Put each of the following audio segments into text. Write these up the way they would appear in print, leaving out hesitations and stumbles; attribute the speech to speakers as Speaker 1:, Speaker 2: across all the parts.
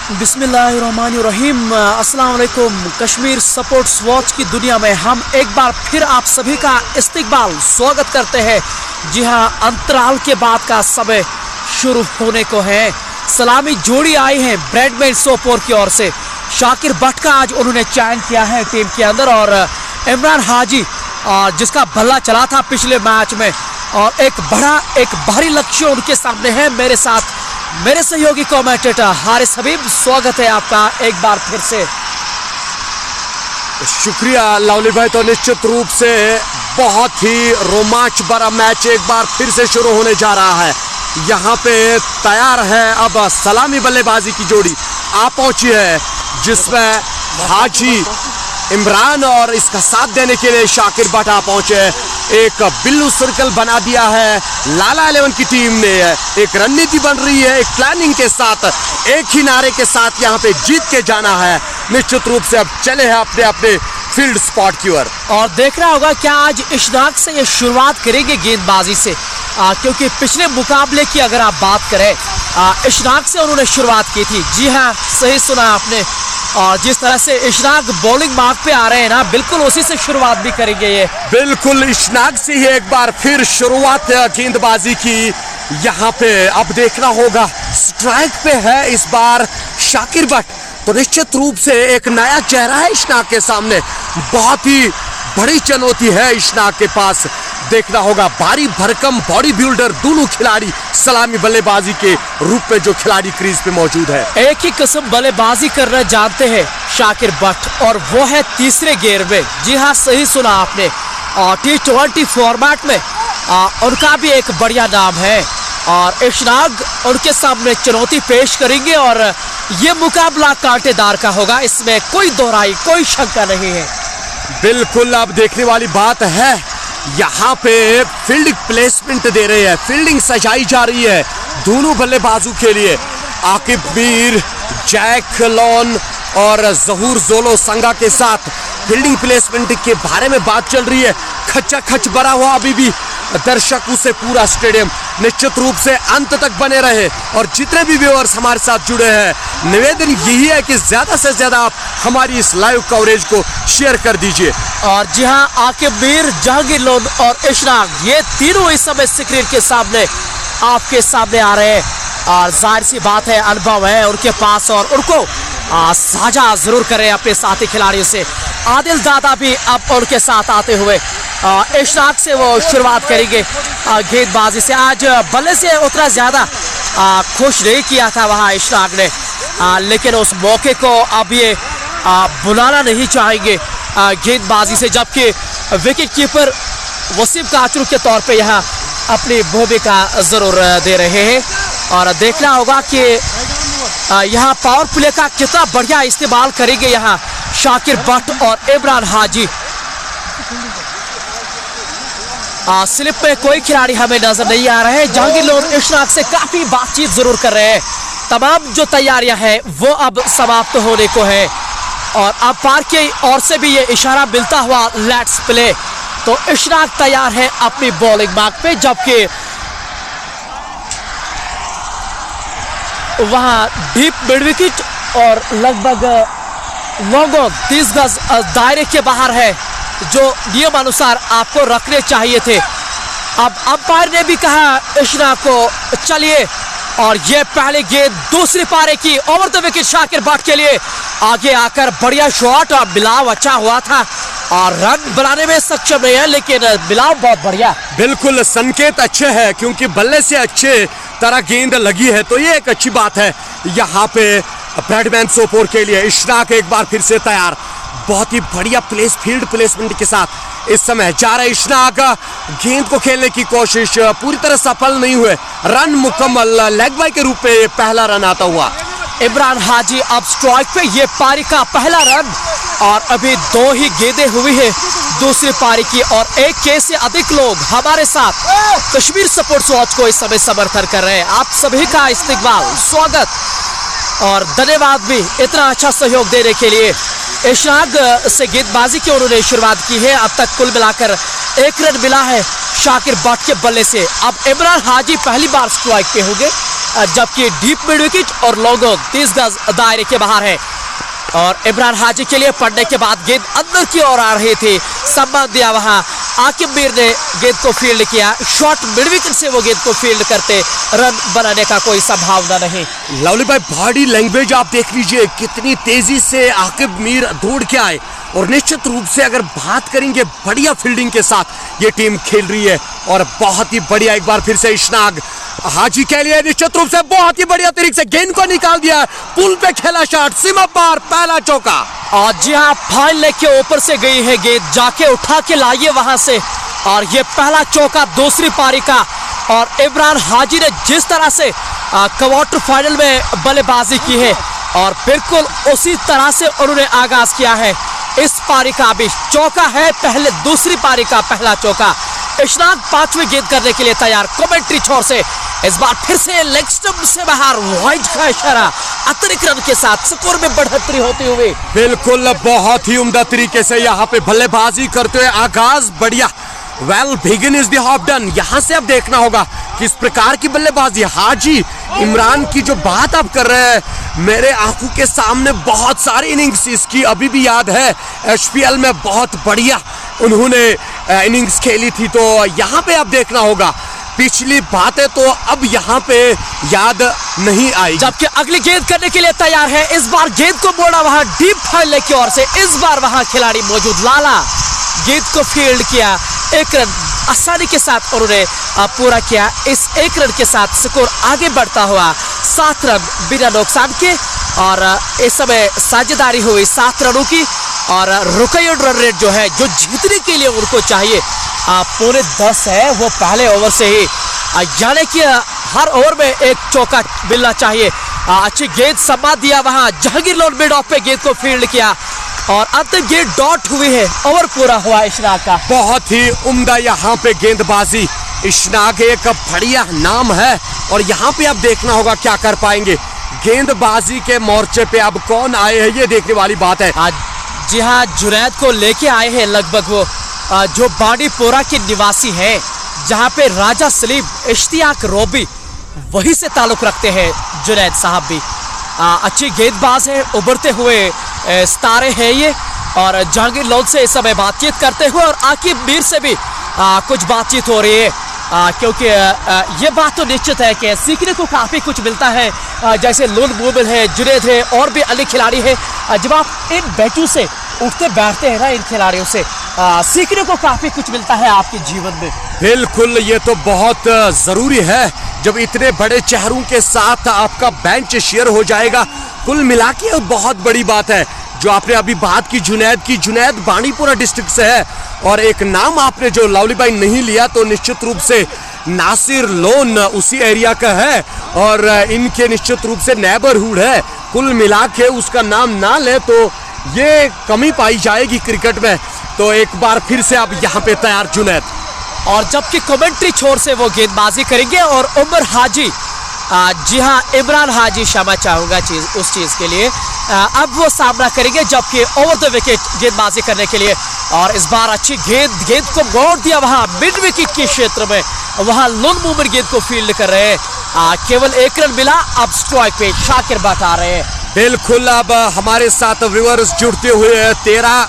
Speaker 1: बिस्मिल्लाहिर्रहमानिर्रहीम। अस्सलाम वालेकुम। कश्मीर स्पोर्ट्स वॉच की दुनिया में हम एक बार फिर आप सभी का इस्तकबाल स्वागत करते हैं। जी हाँ, अंतराल के बाद का समय शुरू होने को है। सलामी जोड़ी आई है ब्रैडमैन सोपोर की ओर से। शाकिर भट्ट का आज उन्होंने चयन किया है टीम के अंदर, और इमरान हाजी जिसका भल्ला चला था पिछले मैच में, और एक भारी लक्ष्य उनके सामने है। मेरे साथ मेरे सहयोगी कमेंटेटर हारिस हबीब, स्वागत है आपका एक बार फिर से।
Speaker 2: शुक्रिया लावली भाई। तो निश्चित रूप से बहुत ही रोमांच भरा मैच एक बार फिर से शुरू होने जा रहा है। यहाँ पे तैयार है अब सलामी बल्लेबाजी की जोड़ी आ पहुंची है, जिसमें हाजी इमरान और इसका साथ देने के लिए शाकिर भट्ट आ पहुंचे। एक बिल्लू सर्कल बना दिया है लाला 11 की टीम ने। एक रणनीति बन रही है, एक प्लानिंग के साथ, एक ही नारे के साथ यहाँ पे जीत के जाना है। निश्चित रूप से अब चले हैं अपने अपने फील्ड स्पॉट की ओर,
Speaker 1: और देखना होगा क्या आज इशनाक से ये शुरुआत करेंगे गेंदबाजी से, क्योंकि पिछले मुकाबले की अगर आप बात करें इशनाक से उन्होंने शुरुआत की थी। जी हाँ, सही सुना आपने। और जिस तरह से इशनाक बॉलिंग मार्क पे आ रहे हैं ना, बिल्कुल उसी से शुरुआत भी करेंगे ये।
Speaker 2: बिल्कुल इशनाक से ही एक बार फिर शुरुआत गेंदबाजी की। यहाँ पे अब देखना होगा, स्ट्राइक पे है इस बार शाकिर भट्ट, तो निश्चित रूप से एक नया चेहरा है इशनाक के सामने। बहुत ही बड़ी चुनौती है इशनाक के पास। देखना होगा, भारी भरकम बॉडी बिल्डर दोनों खिलाड़ी सलामी बल्लेबाजी के रूप में जो खिलाड़ी क्रीज पे मौजूद है।
Speaker 1: एक ही किस्म बल्लेबाजी करना जानते हैं शाकिर भट्ट, और वो है तीसरे गेयर में। जी हाँ, सही सुना आपने। T20 फॉर्मेट में उनका भी एक बढ़िया नाम है, और इशनाक उनके सामने चुनौती पेश करेंगे, और ये मुकाबला कांटेदार का होगा, इसमें कोई दोहराई, कोई शंका नहीं है।
Speaker 2: बिल्कुल, अब देखने वाली बात है, यहाँ पे फील्ड प्लेसमेंट दे रहे हैं, फील्डिंग सजाई जा रही है दोनों बल्लेबाजों के लिए। आकिब मीर, जैक लॉन और जहूर जोलो संगा के साथ फील्डिंग प्लेसमेंट के बारे में बात चल रही है। खच्चा खच भरा हुआ अभी भी दर्शकों से पूरा स्टेडियम। निश्चित रूप से अंत तक बने रहे, और जितने भी व्यूअर्स हमारे साथ जुड़े हैं, निवेदन यही है कि ज्यादा से ज्यादा आप हमारी इस लाइव कवरेज को शेयर कर दीजिए।
Speaker 1: और जी हाँ, आकिब मीर, जहांगीर लोन और इशनाक, ये तीनों इस समय स्क्रीन के सामने आपके सामने आ रहे हैं, और जाहिर सी बात है अनुभव है उनके पास, और उनको साझा जरूर करें अपने साथी खिलाड़ियों से। आदिल दादा भी अब उनके साथ आते हुए इशनाक से वो शुरुआत करेंगे गेंदबाजी से। आज बल्ले से उतना ज्यादा खुश नहीं किया था वहाँ इशनाक ने, लेकिन उस मौके को अब ये बुलाना नहीं चाहेंगे गेंदबाजी से, जबकि विकेट कीपर वसीम काचरू के तौर पे यहाँ अपनी भूमिका जरूर दे रहे हैं। और देखना होगा कि यहाँ पावर प्ले का कितना बढ़िया इस्तेमाल करेंगे यहाँ शाकिर भट्ट और इमरान हाजी। स्लिप में कोई खिलाड़ी हमें नजर नहीं आ रहे हैं। जहांगीर लोन इशनाक से काफी बातचीत जरूर कर रहे हैं। तमाम जो तैयारियां हैं वो अब समाप्त होने को है, और अब पार की ओर से भी ये इशारा मिलता हुआ लेट्स प्ले। तो इशनाक तैयार है अपनी बॉलिंग मार्क पे, जबकि वहां डीप मिड विकेट और लगभग लॉन्ग ऑन 30 गज दायरे के बाहर है, जो नियम अनुसार आपको रखने चाहिए थे। अब अंपायर ने भी कहा इशनाक को चलिए, और ये पहले गेंद दूसरी पारे की over the wicket Shakir Bhatt के लिए। आगे आकर बढ़िया शॉट, और मिलाव अच्छा हुआ था, और रन बनाने में सक्षम नहीं है, लेकिन मिलाव बहुत बढ़िया।
Speaker 2: बिल्कुल, संकेत अच्छे हैं, क्योंकि बल्ले से अच्छे तरह गेंद लगी है, तो ये एक अच्छी बात है। यहाँ पे ब्रैडमैन सोपोर के लिए इशनाक एक बार फिर से तैयार। बहुत ही बढ़िया फील्ड प्लेसमेंट के साथ इस समय जा रहे इशनाक। गेंद को खेलने की कोशिश पूरी तरह सफल नहीं हुए। रन मुकम्मल, लेग बाय के रूप में पहला रन आता हुआ।
Speaker 1: इमरान हाजी अब स्ट्राइक पे, ये पारी का पहला रन, और अभी 2 ही गेंदें हुई है दूसरी पारी की, और 1 के से अधिक लोग हमारे साथ कश्मीर स्पोर्ट्स वॉच को इस समय समर्थन कर रहे हैं। आप सभी का इस्तकबाल, स्वागत और धन्यवाद भी इतना अच्छा सहयोग देने के लिए। इशनाक से गेंदबाजी की उन्होंने शुरुआत की है। अब तक कुल मिलाकर 1 रन मिला है शाकिर भट्ट के बल्ले से। अब इमरान हाजी पहली बार स्ट्राइक पे होंगे, जबकि डीप मिड विकेट और लॉन्ग ऑन 30 गज दायरे के बाहर है। और इमरान हाजी के लिए पड़ने के बाद गेंद अंदर की ओर आ रही थी, सम्मान दिया वहां। आकिब मीर ने गेंद को फील्ड किया, शॉर्ट मिड विकेट से वो गेंद को फील्ड करते, रन बनाने का कोई संभावना नहीं।
Speaker 2: लवली भाई बॉडी लैंग्वेज आप देख लीजिए, कितनी तेजी से आकिब मीर दौड़ के आए और निश्चित रूप से अगर बात करेंगे बढ़िया फील्डिंग के साथ ये टीम खेल रही है और बहुत ही बढ़िया। एक बार फिर से इशनाक हाजी के लिए निश्चित रूप से बहुत ही बढ़िया तरीके से गेंद को निकाल दिया, पुल पे खेला शॉट, सीमा पार, पहला चौका।
Speaker 1: और जी हाँ, फाइन लेग के ऊपर से गई है गेंद, जाके उठा के लाइए वहां से, और ये पहला चौका दूसरी पारी का। और इमरान हाजी ने जिस तरह से क्वार्टर फाइनल में बल्लेबाजी की है और बिल्कुल उसी तरह से उन्होंने आगाज किया है इस पारी का। भी चौका है पहले दूसरी पारी का पहला चौका। इशनाक पांचवी गेंद करने के लिए तैयार, कमेंट्री छोर से इस बार फिर से लेग स्टंप से बाहर, वाइड का इशारा, अतिरिक्त रन के साथ स्कोर में बढ़ोतरी होती हुई।
Speaker 2: बिल्कुल बहुत ही उम्दा तरीके से यहाँ पे बल्लेबाजी करते हुए आगाज बढ़िया। Well begin is the half done. यहाँ से अब देखना होगा किस प्रकार की बल्लेबाजी। हाजी इमरान की जो बात आप कर रहे हैं, मेरे आंखों के सामने बहुत सारी इनिंग्स इसकी अभी भी याद है। एचपीएल में बहुत बढ़िया उन्होंने इनिंग्स खेली थी, तो यहाँ पे अब देखना होगा। पिछली बातें तो अब यहाँ पे याद नहीं आई।
Speaker 1: जबकि अगली गेंद करने के लिए तैयार है, इस बार गेंद को मोड़ा वहां डीप फाइन लेग की ओर से, इस बार वहां खिलाड़ी मौजूद, लाला गेंद को फील्ड किया, एक रन आसानी के साथ उन्होंने पूरा किया। इस एक रन के साथ स्कोर आगे बढ़ता हुआ 7 रन बिना नुकसान के, और इस समय साझेदारी हुई 7 रनों की। और रुकैयत रन रेट जो है, जो जीतने के लिए उनको चाहिए पौने 10 है, वो पहले ओवर से ही, यानी कि हर ओवर में एक चौका मिलना चाहिए। अच्छी गेंद समा दिया वहां, जहांगीर लोन मिड ऑफ पे गेंद को फील्ड किया और अंतिम गेंद डॉट हुई है, ओवर पूरा हुआ इशनाक का।
Speaker 2: बहुत ही उम्दा यहाँ पे गेंदबाजी, इशनाक एक बढ़िया नाम है और यहाँ पे अब देखना होगा क्या कर पाएंगे। गेंदबाजी के मोर्चे पे अब कौन आए हैं ये देखने वाली बात है।
Speaker 1: जी हाँ, जुनैद को लेके आए हैं लगभग वो जो बांडीपोरा के निवासी हैं, जहाँ पे राजा सलीम, इश्तियाक रोबी वही से ताल्लुक रखते हैं जुनैद साहब भी। अच्छी गेंदबाज है, उभरते हुए सितारे हैं ये। और जहांगीर लोन से इस समय बातचीत करते हुए और आकिब मीर से भी कुछ बातचीत हो रही है, क्योंकि ये बात तो निश्चित है कि सीखने को काफ़ी कुछ मिलता है। जैसे लोन मोमिन है, जुनैद है, और भी अन्य खिलाड़ी हैं। जब आप इन बैचों से उठते बैठते हैं ना, इन खिलाड़ियों से सीखने को काफ़ी कुछ मिलता है आपके जीवन में।
Speaker 2: बिल्कुल, ये तो बहुत ज़रूरी है जब इतने बड़े चेहरों के साथ आपका बेंच शेयर हो जाएगा। कुल मिला के बहुत बड़ी बात है जो आपने अभी बात की जुनैद की। जुनैद बांडीपोरा डिस्ट्रिक्ट से है और एक नाम आपने जो लवली भाई नहीं लिया तो निश्चित रूप से नासिर लोन उसी एरिया का है और इनके निश्चित रूप से नेबरहुड है। कुल मिला के उसका नाम ना ले तो ये कमी पाई जाएगी क्रिकेट में। तो एक बार फिर से अब यहाँ पे तैयार जुनैद,
Speaker 1: और जबकि कमेंट्री छोर से वो गेंदबाजी करेंगे और उमर हाजी, जी हाँ, इमरान हाजी क्षमा चाहूंगा उस चीज़ के लिए, अब वो सामना करेंगे जबकि ओवर द विकेट गेंदबाजी करने के लिए। और इस बार अच्छी गेंद को मोड़ दिया वहां मिड विकेट के क्षेत्र में, वहां लोन मूवमेंट गेंद को फील्ड कर रहे हैं। केवल 1 रन मिला, अब स्ट्राइक पे शाकिर बट आ रहे हैं।
Speaker 2: बिल्कुल, अब हमारे साथ व्यूअर्स जुड़ते हुए 13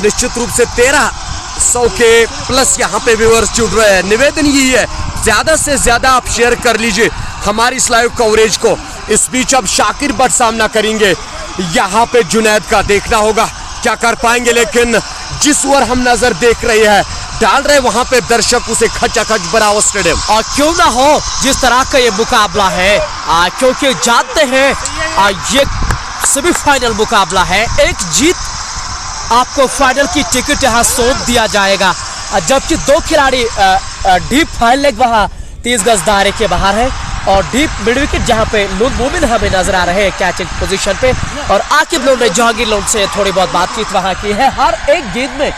Speaker 2: निश्चित रूप से 1300 के प्लस यहाँ पे व्यूअर्स जुड़ रहे हैं। निवेदन यही है, ज्यादा से ज्यादा आप शेयर कर लीजिए हमारी इस लाइव कवरेज को। इस बीच अब शाकिर बट सामना करेंगे, यहाँ पे जुनैद का देखना होगा क्या कर पाएंगे। लेकिन जिस ओर हम नजर देख रहे हैं डाल रहे वहां पे दर्शक उसे खचाखच भरा हो स्टेडियम।
Speaker 1: और क्यों ना हो जिस तरह का ये मुकाबला है, क्योंकि जानते हैं ये सेमीफाइनल मुकाबला है। एक जीत आपको फाइनल की टिकट यहाँ सौंप दिया जाएगा, जबकि 2 खिलाड़ी डीप फाइन लेग वहां 30 गज दायरे के बाहर है और डीप मिड विकेट जहां पे लोन मोमिन हमें नजर आ रहे हैं कैचिंग पोजीशन पे। और आकिब लोन ने जहांगीर लोन से थोड़ी बहुत बातचीत वहां की है। हर एक गेंद में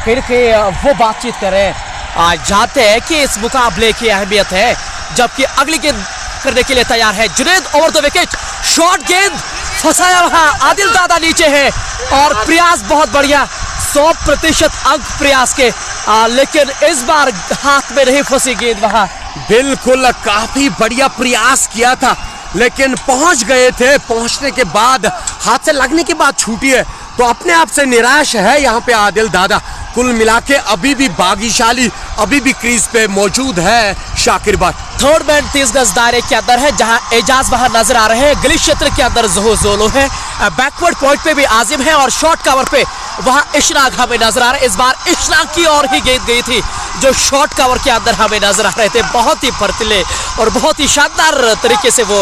Speaker 1: फिर के वो बातचीत कर रहे हैं, जानते हैं कि इस मुकाबले की अहमियत है। जबकि अगली गेंद करने के लिए तैयार है Junaid, over the wicket, short गेंद फंसाया वहां, आदिल दादा नीचे है और प्रयास बहुत बढ़िया, 100% अंक प्रयास के, लेकिन इस बार हाथ में नहीं फंसी गेंद वहां
Speaker 2: बिल्कुल, काफी बढ़िया प्रयास किया था, लेकिन पहुंच गए थे। पहुंचने के बाद हाथ से लगने के बाद छूटी है, तो अपने आप से निराश है यहाँ पे आदिल दादा। कुल मिला के अभी भी भाग्यशाली, अभी भी क्रीज पे मौजूद है शाकिर भट्ट।
Speaker 1: थर्ड मैन 30 गज दायरे के अंदर है, जहां एजाज वहां नजर आ रहे हैं। गली क्षेत्र के अंदर ज़ोहो ज़ोलो है, बैकवर्ड पॉइंट पे भी आजिम है और शॉर्ट कवर पे वहां इशराक हमें नजर आ रहे हैं। इस बार इशराक की ओर ही गेंद गई थी, जो शॉर्ट कवर के अंदर हमें नजर आ रहे थे। बहुत ही फर्तीले और बहुत ही शानदार तरीके से वो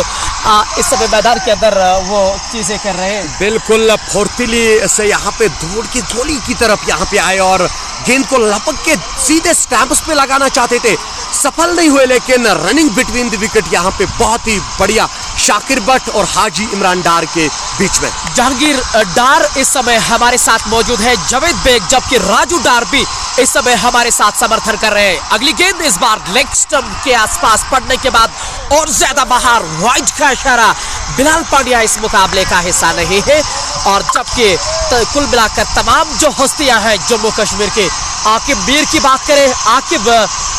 Speaker 1: इस समय मैदान के अंदर वो चीजें कर रहे हैं।
Speaker 2: बिल्कुल फुर्तीली से यहाँ पे दौड़ के गोली की तरफ यहाँ पे आए और गेंद को लपक के सीधे स्टैंप्स पे लगाना चाहते थे, सफल नहीं हुए। लेकिन रनिंग बिटवीन द विकेट यहाँ पे बहुत ही बढ़िया शाकिर भट्ट और हाजी इमरान डार के बीच में।
Speaker 1: जहांगीर डार इस समय हमारे साथ मौजूद है, जावेद बेग, जबकि राजू डार भी इस समय हमारे साथ समर्थन कर रहे हैं। अगली गेंद इस बार लेग स्टंप के आसपास पड़ने के बाद और ज्यादा बाहर, वाइड का इशारा। बिलाल पांड्या इस मुकाबले का हिस्सा नहीं है, और जबकि कुल मिलाकर तमाम जो हस्तियां हैं जम्मू कश्मीर के, आकिब मीर की बात करें, आकिब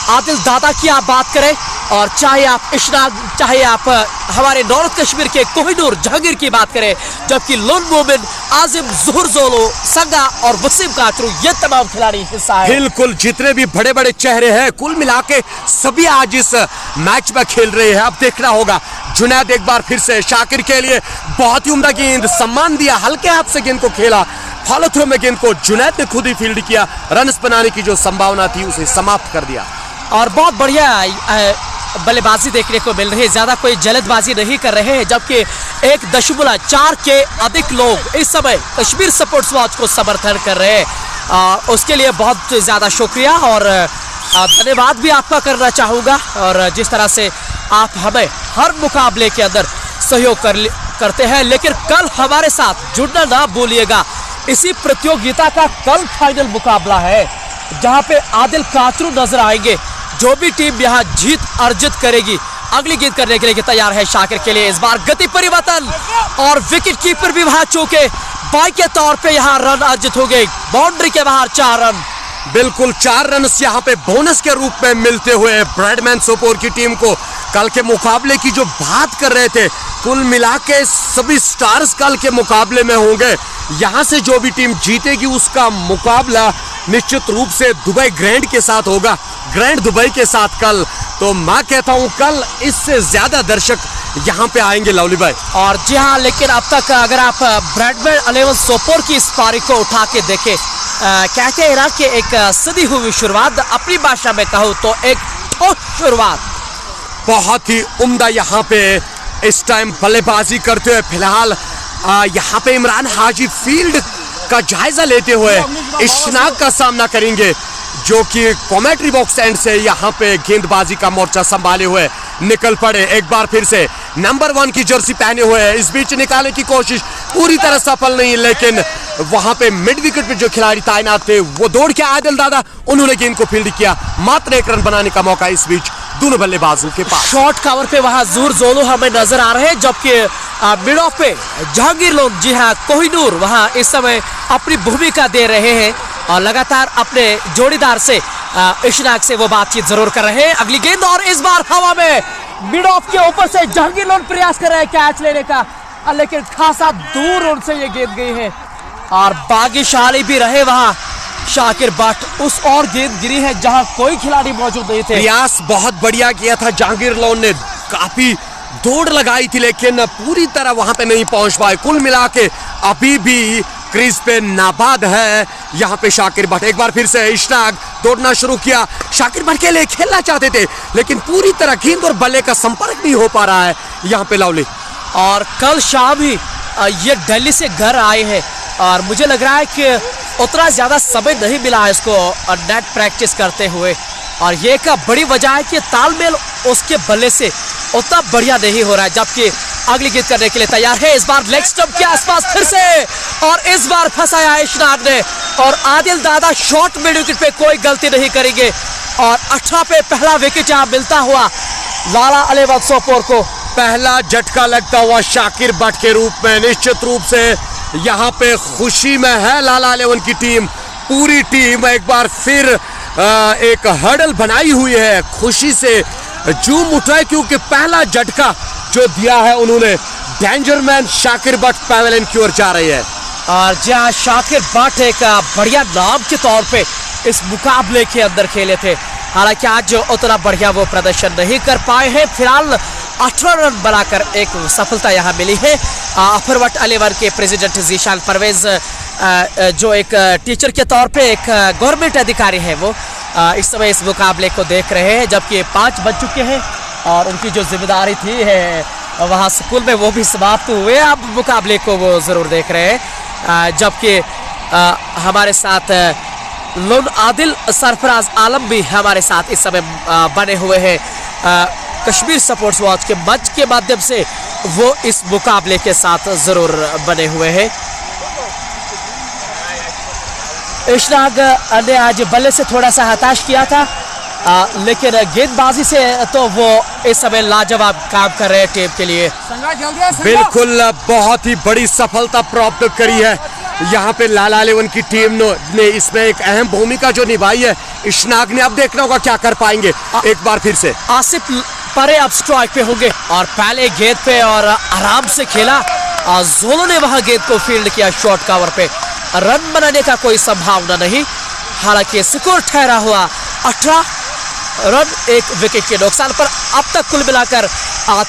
Speaker 1: आदिल दादा की आप बात करें, और चाहे आप इशराक, चाहे आप हमारे नॉर्थ कश्मीर के कोहिनूर जहांगीर की बात करें, जबकि लोन मोमिन, आजिम, ज़ोहर ज़ोलो, संगा और वसीम काचरू, ये तमाम खिलाड़ी हिस्सा है।
Speaker 2: बिल्कुल, जितने भी बड़े बड़े चेहरे हैं कुल मिला के सभी आज इस मैच में खेल रहे हैं। अब देखना होगा। जुनैद एक बार फिर से शाकिर के लिए बहुत ही उम्दा गेंद, सम्मान दिया, हल्के हाथ से गेंद को खेला। फॉलो थ्रो में गेंद को जुनैद ने खुद ही फील्ड किया, रन्स बनाने की जो संभावना थी उसे समाप्त कर दिया।
Speaker 1: और बहुत बढ़िया बल्लेबाजी देखने को मिल रही है, ज्यादा कोई जल्दबाजी नहीं कर रहे हैं, जबकि 1.4 के अधिक लोग इस समय कश्मीर सपोर्ट्स वॉच को समर्थन कर रहे हैं। उसके लिए बहुत ज्यादा शुक्रिया और धन्यवाद भी आपका करना चाहूँगा। और जिस तरह से आप हमें हर मुकाबले के अंदर सहयोग करते हैं, लेकिन कल हमारे साथ जुड़ना ना भूलिएगा। इसी प्रतियोगिता का कल फाइनल मुकाबला है, जहां पे आदिल काचरू नजर आएंगे। जो भी टीम यहां जीत अर्जित करेगी, अगली गेंद करने के लिए तैयार है शाकिर के लिए। इस बार गति परिवर्तन और विकेट कीपर भी वहां चूके बाई के तौर पे यहां रन अर्जित हो गए। बाउंड्री के बाहर 4 रन।
Speaker 2: बिल्कुल 4 रन यहाँ पे बोनस के रूप में मिलते हुए ब्रैडमैन सोपोर की टीम को। कल के मुकाबले की जो बात कर रहे थे, कुल मिला के सभी स्टार्स कल के मुकाबले में होंगे। यहाँ से जो भी टीम जीतेगी उसका मुकाबला निश्चित रूप से दुबई ग्रैंड के साथ होगा, ग्रैंड दुबई के साथ कल। तो मैं कहता हूँ कल इससे ज्यादा दर्शक यहाँ पे आएंगे लवली भाई।
Speaker 1: और जी हाँ, लेकिन अब तक अगर आप ब्रैडमैन 11 सोपोर की इस पारी को उठा के देखें, कहते हैं ना कि एक सदी हुई शुरुआत, अपनी भाषा में कहूँ तो एक ठोस शुरुआत।
Speaker 2: बहुत ही उम्दा यहाँ पे इस टाइम बल्लेबाजी करते हुए फिलहाल यहाँ पे इमरान हाजी फील्ड का जायजा लेते हुए इशनाक का सामना करेंगे, जो कि कमेंट्री बॉक्स एंड से यहाँ पे गेंदबाजी का मोर्चा संभाले हुए निकल पड़े। एक बार फिर से नंबर 1 की जर्सी पहने हुए इस बीच निकालने की कोशिश पूरी तरह सफल नहीं, लेकिन वहां पे मिड विकेट पे जो खिलाड़ी तैनात थे वो दौड़ के आदिल दादा, उन्होंने गेंद को फील्ड किया। मात्र 1 रन बनाने का मौका इस बीच दोनों बल्लेबाजों के पास।
Speaker 1: शॉर्ट कवर पे वहां ज़ोहर ज़ोलो हमें नजर आ रहे हैं, जबकि मिड ऑफ पे जहांगीर लोन, जी हाँ कोहिनूर, वहां इस समय अपनी भूमिका दे रहे हैं और लगातार अपने जोड़ीदार से इशनाक से वो बातचीत जरूर कर रहे हैं। अगली गेंद और इस बार हवा में मिड ऑफ के ऊपर से जहांगीर लोन प्रयास कर रहे हैं कैच लेने का, लेकिन खासा दूर उनसे ये गेंद गई है और भाग्यशाली भी रहे वहां शाकिर भट्ट। उस और गेंद गिरी है जहां कोई खिलाड़ी मौजूद नहीं थे।
Speaker 2: प्रयास बहुत बढ़िया किया था जहांगीर लोन ने, काफी दौड़ लगाई थी, लेकिन पूरी तरह वहां पे नहीं पहुंच पाए। कुल मिला के अभी भी क्रीज पे नाबाद है यहाँ पे शाकिर भट्ट। एक बार फिर से इशनाक दौड़ना शुरू किया, शाकिर भट्ट के लिए खेलना चाहते थे, लेकिन पूरी तरह गेंद और बल्ले का संपर्क नहीं हो पा रहा है यहाँ पे लवली।
Speaker 1: और कल शाम ही ये दिल्ली से घर आए हैं और मुझे लग रहा है कि उतना ज्यादा समय नहीं मिला है इसको नेट प्रैक्टिस करते हुए, और ये एक बड़ी वजह है कि तालमेल उसके बल्ले से उतना बढ़िया नहीं हो रहा है। जबकि अगली गेंद करने के लिए तैयार है, इस बार लेग स्टंप के आसपास फिर से, और इस बार फंसाया इशनाक ने, और आदिल दादा शॉर्ट मिड विकेट पे कोई गलती नहीं करेंगे और 18 पे पहला विकेट यहाँ मिलता हुआ लाला अलेवल सोपोर को।
Speaker 2: पहला झटका लगता हुआ शाकिर भट्ट के रूप में। निश्चित रूप से यहाँ पे खुशी में है लाला 11 की टीम। पूरी टीम एक बार फिर एक हर्डल बनाई हुई है, खुशी से जूम उठाए क्योंकि पहला झटका जो दिया है उन्होंने डेंजरमैन शाकिर बट पैवेलियन की ओर जा रही है।
Speaker 1: और जहां शाकिर बट एक बढ़िया नाम के तौर पे इस मुकाबले के अंदर खेले थे, हालांकि आज उतना बढ़िया वो प्रदर्शन नहीं कर पाए हैं। फिलहाल 18 रन बनाकर एक सफलता यहां मिली है। अफरवट 11 के प्रेसिडेंट जीशान परवेज जो एक टीचर के तौर पे एक गवर्नमेंट अधिकारी है, वो इस समय इस मुकाबले को देख रहे हैं, जबकि 5 बज चुके हैं और उनकी जो जिम्मेदारी थी है वहाँ स्कूल में वो भी समाप्त हुए। अब मुकाबले को वो ज़रूर देख रहे हैं, जबकि हमारे साथ लोन आदिल सरफराज आलम भी हमारे साथ इस समय बने हुए हैं। कश्मीर स्पोर्ट्स वॉच के मंच के माध्यम से वो इस मुकाबले के साथ ज़रूर बने हुए हैं। इशराक ने आज बल्ले से थोड़ा सा हताश किया था, लेकिन गेंदबाजी से तो वो इस समय लाजवाब काम कर रहे हैं टीम के लिए।
Speaker 2: बिल्कुल बहुत ही बड़ी सफलता प्राप्त करी है यहाँ पे लाला 11 की टीम ने इसमें एक अहम भूमिका जो निभाई है इशनाक ने। अब देखना होगा क्या कर पाएंगे। एक बार फिर से
Speaker 1: आसिफ परे अब स्ट्राइक पे होंगे और पहले गेंद पे और आराम से खेला और जोलो ने वहां गेंद को फील्ड किया शॉर्ट कवर पे। रन बनाने का कोई संभावना नहीं, हालांकि स्कोर ठहरा हुआ 18 रन 1 विकेट के नुकसान पर। अब तक कुल मिलाकर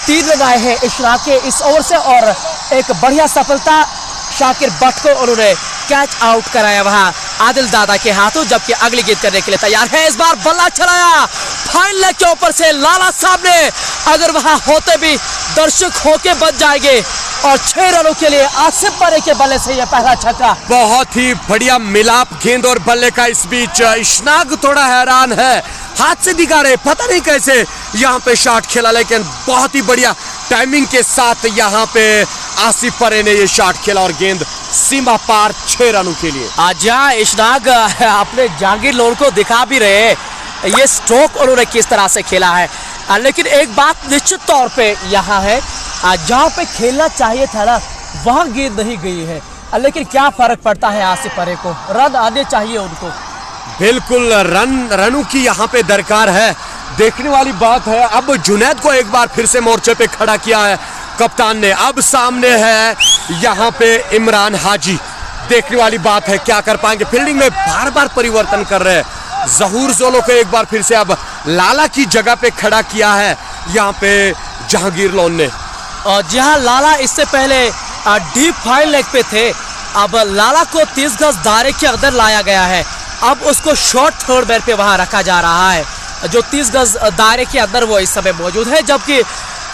Speaker 1: 3 रन आए हैं इशराक के इस ओवर से और एक बढ़िया सफलता शाकिर बट को उन्होंने कैच आउट कराया वहां आदिल दादा के हाथों, जबकि अगली गेंद करने के लिए तैयार है। इस बार बल्ला चलाया फाइन लेग के ऊपर से लाला सामने, अगर वहां होते भी दर्शक होके बच जाएंगे और 6 रनों के लिए आसिफ परे के बल्ले से यह पहला छक्का।
Speaker 2: बहुत ही बढ़िया मिलाप गेंद और बल्ले का। इस बीच इशनाक थोड़ा हैरान है, हाथ से दिखा रहे पता नहीं कैसे यहाँ पे शॉट खेला, लेकिन बहुत ही बढ़िया टाइमिंग के साथ यहाँ पे आसिफ परे ने ये शॉट खेला और गेंद सीमा पार 6 रनों के लिए।
Speaker 1: आज इशनाक अपने जहांगीर लोन को दिखा भी रहे ये स्ट्रोक उन्होंने किस तरह से खेला है, लेकिन एक बात निश्चित तौर पे यहाँ है, जहाँ पे खेलना चाहिए था ना वहाँ गेंद नहीं गई है, लेकिन क्या फर्क पड़ता है आसिफ परे को, रन आने चाहिए उनको।
Speaker 2: बिल्कुल रनों की यहाँ पे दरकार है। देखने वाली बात है, अब जुनैद को एक बार फिर से मोर्चे पे खड़ा किया है कप्तान ने। अब सामने है यहाँ पे इमरान हाजी। देखने वाली बात है क्या कर पाएंगे। फील्डिंग में बार बार परिवर्तन कर रहे हैं। जहूर जोलो को एक बार फिर से अब लाला की जगह पे खड़ा किया है यहाँ पे जहांगीर लोन ने।
Speaker 1: और जहाँ लाला इससे पहले डीप फाइन लेग पे थे, अब लाला को 30 गज दायरे के अंदर लाया गया है। अब उसको शॉर्ट थर्ड मैन पे वहां रखा जा रहा है, जो 30 गज दायरे के अंदर वो इस समय मौजूद है, जबकि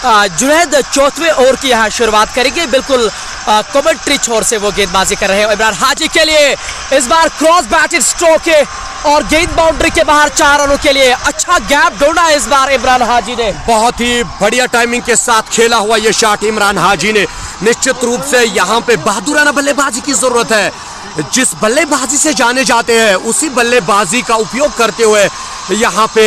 Speaker 1: जुनैद 4वें ओवर की यहाँ शुरुआत करेंगे। बिल्कुल कमेंट्री छोर से वो गेंदबाजी कर रहे हैं इमरान हाजी के लिए। इस बार क्रॉस बैटेड स्ट्रोक है और गेंद बाउंड्री के बाहर 4 रनों के लिए। अच्छा गैप ढूंढा इस बार इमरान हाजी ने।
Speaker 2: बहुत ही बढ़िया टाइमिंग के साथ खेला हुआ ये शॉट इमरान हाजी ने। निश्चित रूप से यहाँ पे बहादुराना बल्लेबाजी की जरूरत है। जिस बल्लेबाजी से जाने जाते हैं उसी बल्लेबाजी का उपयोग करते हुए यहाँ पे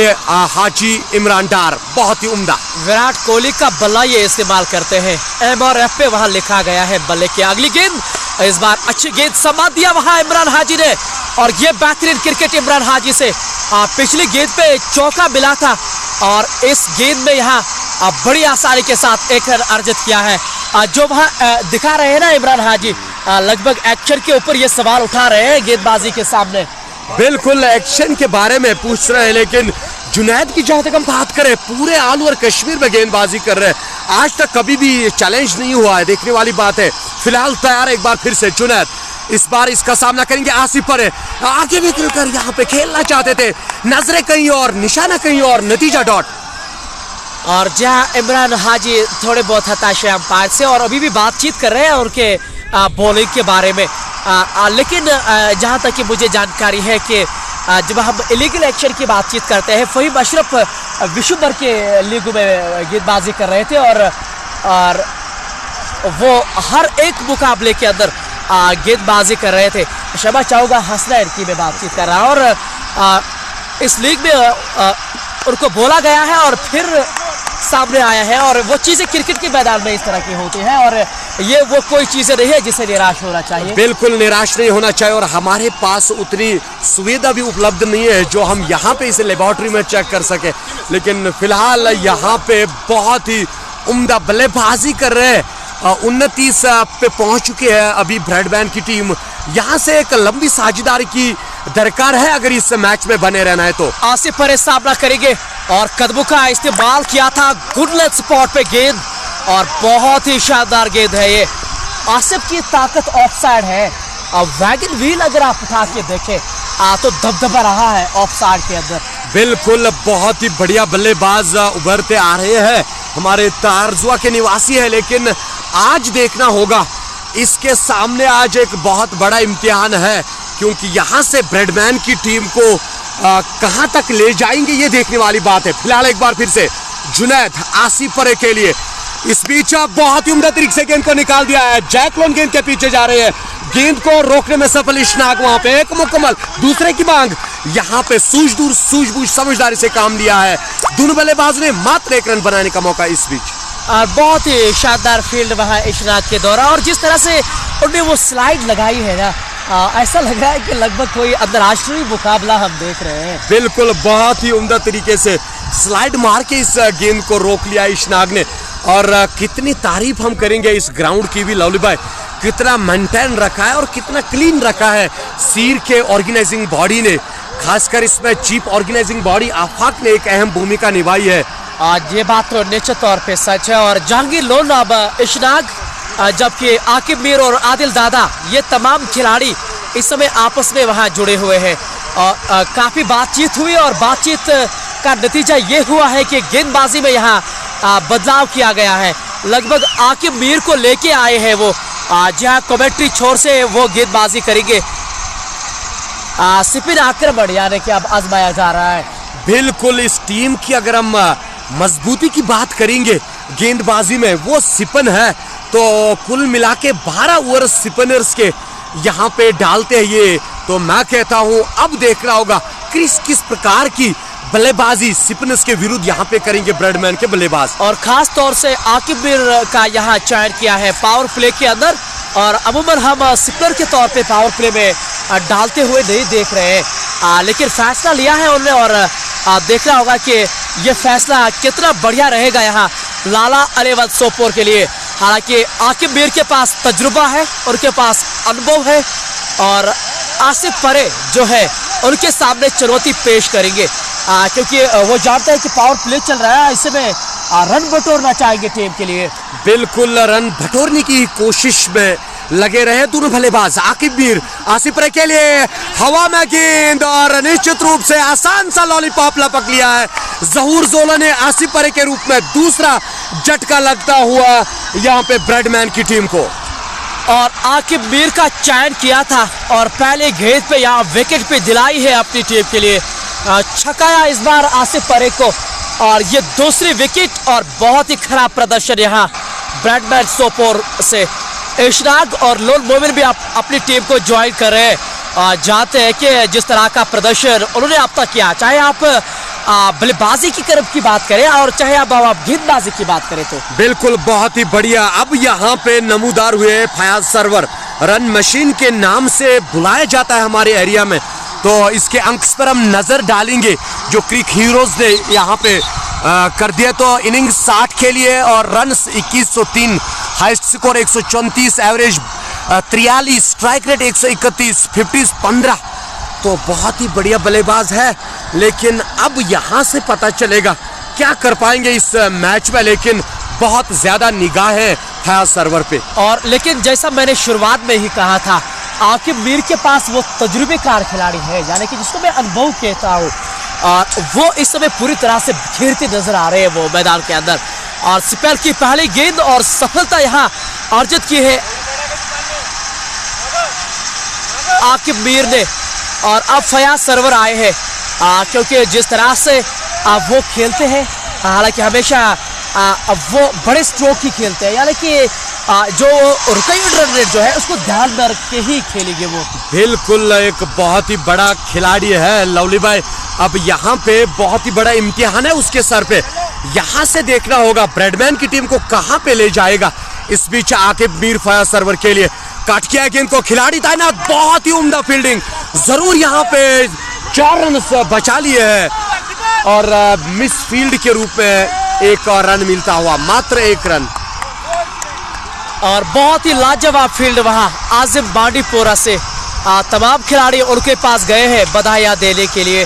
Speaker 2: हाजी इमरान डार बहुत ही उम्दा।
Speaker 1: विराट कोहली का बल्ला ये इस्तेमाल करते हैं, MRF पे वहां लिखा गया है बल्ले की। अगली गेंद इस बार अच्छी गेंद समा दिया वहां इमरान हाजी ने और ये बेहतरीन क्रिकेट इमरान हाजी से। पिछली गेंद पे चौका मिला था और इस गेंद में यहाँ बड़ी आसानी के साथ 1 रन अर्जित किया है। जो वहां दिखा रहे हैं ना इमरान हाजी, लगभग एक्शन के ऊपर ये सवाल उठा रहे हैं गेंदबाजी के सामने।
Speaker 2: बिल्कुल एक्शन के बारे में पूछ रहे हैं, लेकिन जुनैद की जहां तक हम बात करें पूरे ऑल ओवर कश्मीर में गेंदबाजी कर रहे हैं। आज तक कभी भी चैलेंज नहीं हुआ है। देखने वाली बात है। फिलहाल तैयार एक बार फिर से जुनैद। इस बार इसका सामना करेंगे आसिफ परे। आगे भी निकलकर यहाँ पे खेलना चाहते थे, नजरें कहीं और निशाना कहीं और, नतीजा डॉट।
Speaker 1: और जहाँ इमरान हाजी थोड़े बहुत हताश है अंपायर से और अभी भी बातचीत कर रहे हैं उनके बॉलिंग के बारे में, लेकिन जहाँ तक कि मुझे जानकारी है कि जब हम इलीगल एक्शन की बातचीत करते हैं, फहीम अशरफ विश्व भर के लीग में गेंदबाजी कर रहे थे और वो हर एक मुकाबले के अंदर गेंदबाजी कर रहे थे। शबा चाहूँगा हसनैन की में बातचीत कर रहा है और इस लीग में उनको बोला गया है और फिर सामने आया है और वो चीज़ें क्रिकेट के मैदान में इस तरह की होती हैं और ये वो कोई चीजें नहीं है जिससे निराश होना चाहिए।
Speaker 2: बिल्कुल निराश नहीं होना चाहिए, और हमारे पास उतनी सुविधा भी उपलब्ध नहीं है जो हम यहाँ पे इसे लेबोरेटरी में चेक कर सके। लेकिन फिलहाल यहाँ पे बहुत ही उम्दा बल्लेबाजी कर रहे हैं, 29 पे पहुंच चुके हैं अभी ब्रैडमैन की टीम। यहाँ से एक लंबी साझेदारी की दरकार है अगर इस मैच में बने रहना है तो।
Speaker 1: आसिफ परे सामना करेंगे और कदमों का इस्तेमाल किया था गुड लेंथ स्पॉट पे गेंद, और बहुत ही शानदार गेंद है ये। आसिफ की ताकत ऑफसाइड है, और वैगन व्हील अगर आप उठा के देखें तो दबदबा रहा है ऑफसाइड के अंदर।
Speaker 2: बिल्कुल बहुत ही बढ़िया बल्लेबाज उभरते आ रहे हैं, हमारे तारजुआ के निवासी है। लेकिन आज देखना होगा, इसके सामने आज एक बहुत बड़ा इम्तिहान है, क्योंकि यहाँ से ब्रैडमैन की टीम को कहाँ तक ले जाएंगे ये देखने वाली बात है। फिलहाल एक बार फिर से जुनैद आसिफ परे के लिए, इस बीच बहुत ही उम्दा तरीके से गेंद को निकाल दिया है। जैकलोन गेंद के पीछे जा रहे हैं, गेंद को रोकने में सफल इशनाक, वहां पे एक मुकम्मल दूसरे की मांग। यहाँ पे सूझबूझ समझदारी से काम लिया है दोनों बल्लेबाज ने, मात्र 1 रन बनाने का मौका इस बीच।
Speaker 1: और बहुत ही शानदार फील्ड वहाँ इशनाक के दौरान, और जिस तरह से उन्होंने वो स्लाइड लगाई है ना, ऐसा लग रहा है कि लगभग कोई अंतर्राष्ट्रीय मुकाबला हम देख रहे हैं।
Speaker 2: बिल्कुल बहुत ही उम्दा तरीके से स्लाइड मार के इस गेंद को रोक लिया इशनाक ने। और कितनी तारीफ हम करेंगे इस ग्राउंड की भी लवली भाई, कितना मेंटेन रखा है और कितना क्लीन रखा है सीर के ऑर्गेनाइजिंग बॉडी ने। खासकर इसमें चीफ ऑर्गेनाइजिंग बॉडी आफाक ने एक अहम भूमिका निभाई है।
Speaker 1: आज ये बात तो निश्चित तौर पे सच है। और जहांगीर लोन, अब इशनाक, जबकि आकिब मीर और आदिल दादा, ये तमाम खिलाड़ी इस समय आपस में वहाँ जुड़े हुए हैं। और काफ़ी बातचीत हुई, और बातचीत का नतीजा ये हुआ है कि गेंदबाजी में यहाँ बदलाव किया गया है। लगभग आकिब मीर को लेके आए हैं वो, जहाँ कमेंट्री छोर से वो गेंदबाजी करेंगे। स्पिन आक्रमण यानी कि अब आजमाया जा रहा है।
Speaker 2: बिल्कुल, इस टीम की अगर हम मजबूती की बात करेंगे गेंदबाजी में, वो सिपन है। तो कुल मिला के 12 ओवर सिपनर्स के यहाँ पे डालते हैं ये। तो मैं कहता हूँ अब देखना होगा किस प्रकार की बल्लेबाजी सिपनर्स के विरुद्ध यहाँ पे करेंगे ब्रैडमैन के बल्लेबाज।
Speaker 1: और खास तौर से आकिब मीर का यहाँ चयन किया है पावर प्ले के अंदर, और अमूमन हम सिपनर के तौर पे पावर प्ले में डालते हुए नहीं देख रहे हैं। लेकिन फैसला लिया है उन्होंने, और देखना होगा कि ये फैसला कितना बढ़िया रहेगा यहाँ लाला अरेवल सोपोर के लिए। हालांकि आकिब मीर के पास तजुर्बा है, उनके पास अनुभव है, और आसिफ परे जो है उनके सामने चुनौती पेश करेंगे, क्योंकि वो जानते हैं कि पावर प्ले चल रहा है, ऐसे में रन बटोरना चाहेंगे टीम के लिए।
Speaker 2: बिल्कुल रन बटोरने की कोशिश में लगे रहे दोनों बल्लेबाज। आकिब मीर आसिफ परे के लिए हवा में गेंद, और निश्चित रूप से आसान सा लॉलीपॉप लपक लिया है जहूर जोला ने आसिफ परे के रूप में। दूसरा झटका लगता हुआ यहाँ पे ब्रैडमैन की टीम को।
Speaker 1: और आकिब मीर का चयन किया था, और पहले गेंद पे यहाँ विकेट पे दिलाई है अपनी टीम के लिए। छकाया इस बार आसिफ परे को, और ये दूसरी विकेट, और बहुत ही खराब प्रदर्शन यहाँ ब्रैडमैन सोपोर से। इशनाक और लोन मोमिन भी अपनी टीम को ज्वाइन कर रहे हैं। जानते हैं कि जिस तरह का प्रदर्शन उन्होंने अब तक किया, चाहे आप बल्लेबाजी की तरफ की बात करें और चाहे आप गेंदबाजी की बात करें, तो
Speaker 2: बिल्कुल बहुत ही बढ़िया। अब यहाँ पे नमूदार हुए फयाज सरवर, रन मशीन के नाम से बुलाया जाता है हमारे एरिया में। तो इसके अंक पर हम नजर डालेंगे जो क्रिक हीरोज ने यहाँ पे कर दिया। तो इनिंग्स 60 खेली है और run 2103, highest score 134, average 43, strike rate 131, 50 15। तो बहुत ही बढ़िया बल्लेबाज है। लेकिन अब यहाँ से पता चलेगा क्या कर पाएंगे इस मैच में। लेकिन बहुत ज्यादा निगाह है फयाज सरवर पे।
Speaker 1: और लेकिन जैसा मैंने शुरुआत में ही कहा था, आकिब मीर के पास वो तजुर्बेकार खिलाड़ी है, यानी कि जिसको मैं अनुभव कहता हूँ, और वो इस समय पूरी तरह से बिखेरते नजर आ रहे हैं वो मैदान के अंदर। और स्पेल की पहली गेंद और सफलता यहाँ अर्जित की है आकिब मीर ने। और अब फयाज सरवर आए हैं, क्योंकि जिस तरह से वो खेलते हैं, हालांकि हमेशा वो बड़े स्ट्रोक ही खेलते हैं, यानी कि जो रिक्वायर्ड रन रेट जो है उसको ध्यान में रख के ही खेलेंगे वो।
Speaker 2: बिल्कुल एक बहुत ही बड़ा खिलाड़ी है लवली भाई। अब यहाँ पे बहुत ही बड़ा इम्तिहान है उसके सर पे। यहाँ से देखना होगा ब्रैडमैन की टीम को कहाँ पे ले जाएगा। इस बीच आकिब मीर फयाज सरवर के लिए काट किया गेंद को, खिलाड़ी तैनात, बहुत ही उम्दा फील्डिंग, जरूर यहाँ पे 4 रन बचा लिए हैं और मिस फील्ड के रूप में एक और रन मिलता हुआ, मात्र 1 रन।
Speaker 1: और बहुत ही लाजवाब फील्ड वहां आजिम बांडीपोरा से तमाम खिलाड़ी उनके पास गए हैं बधाइयां देने के लिए।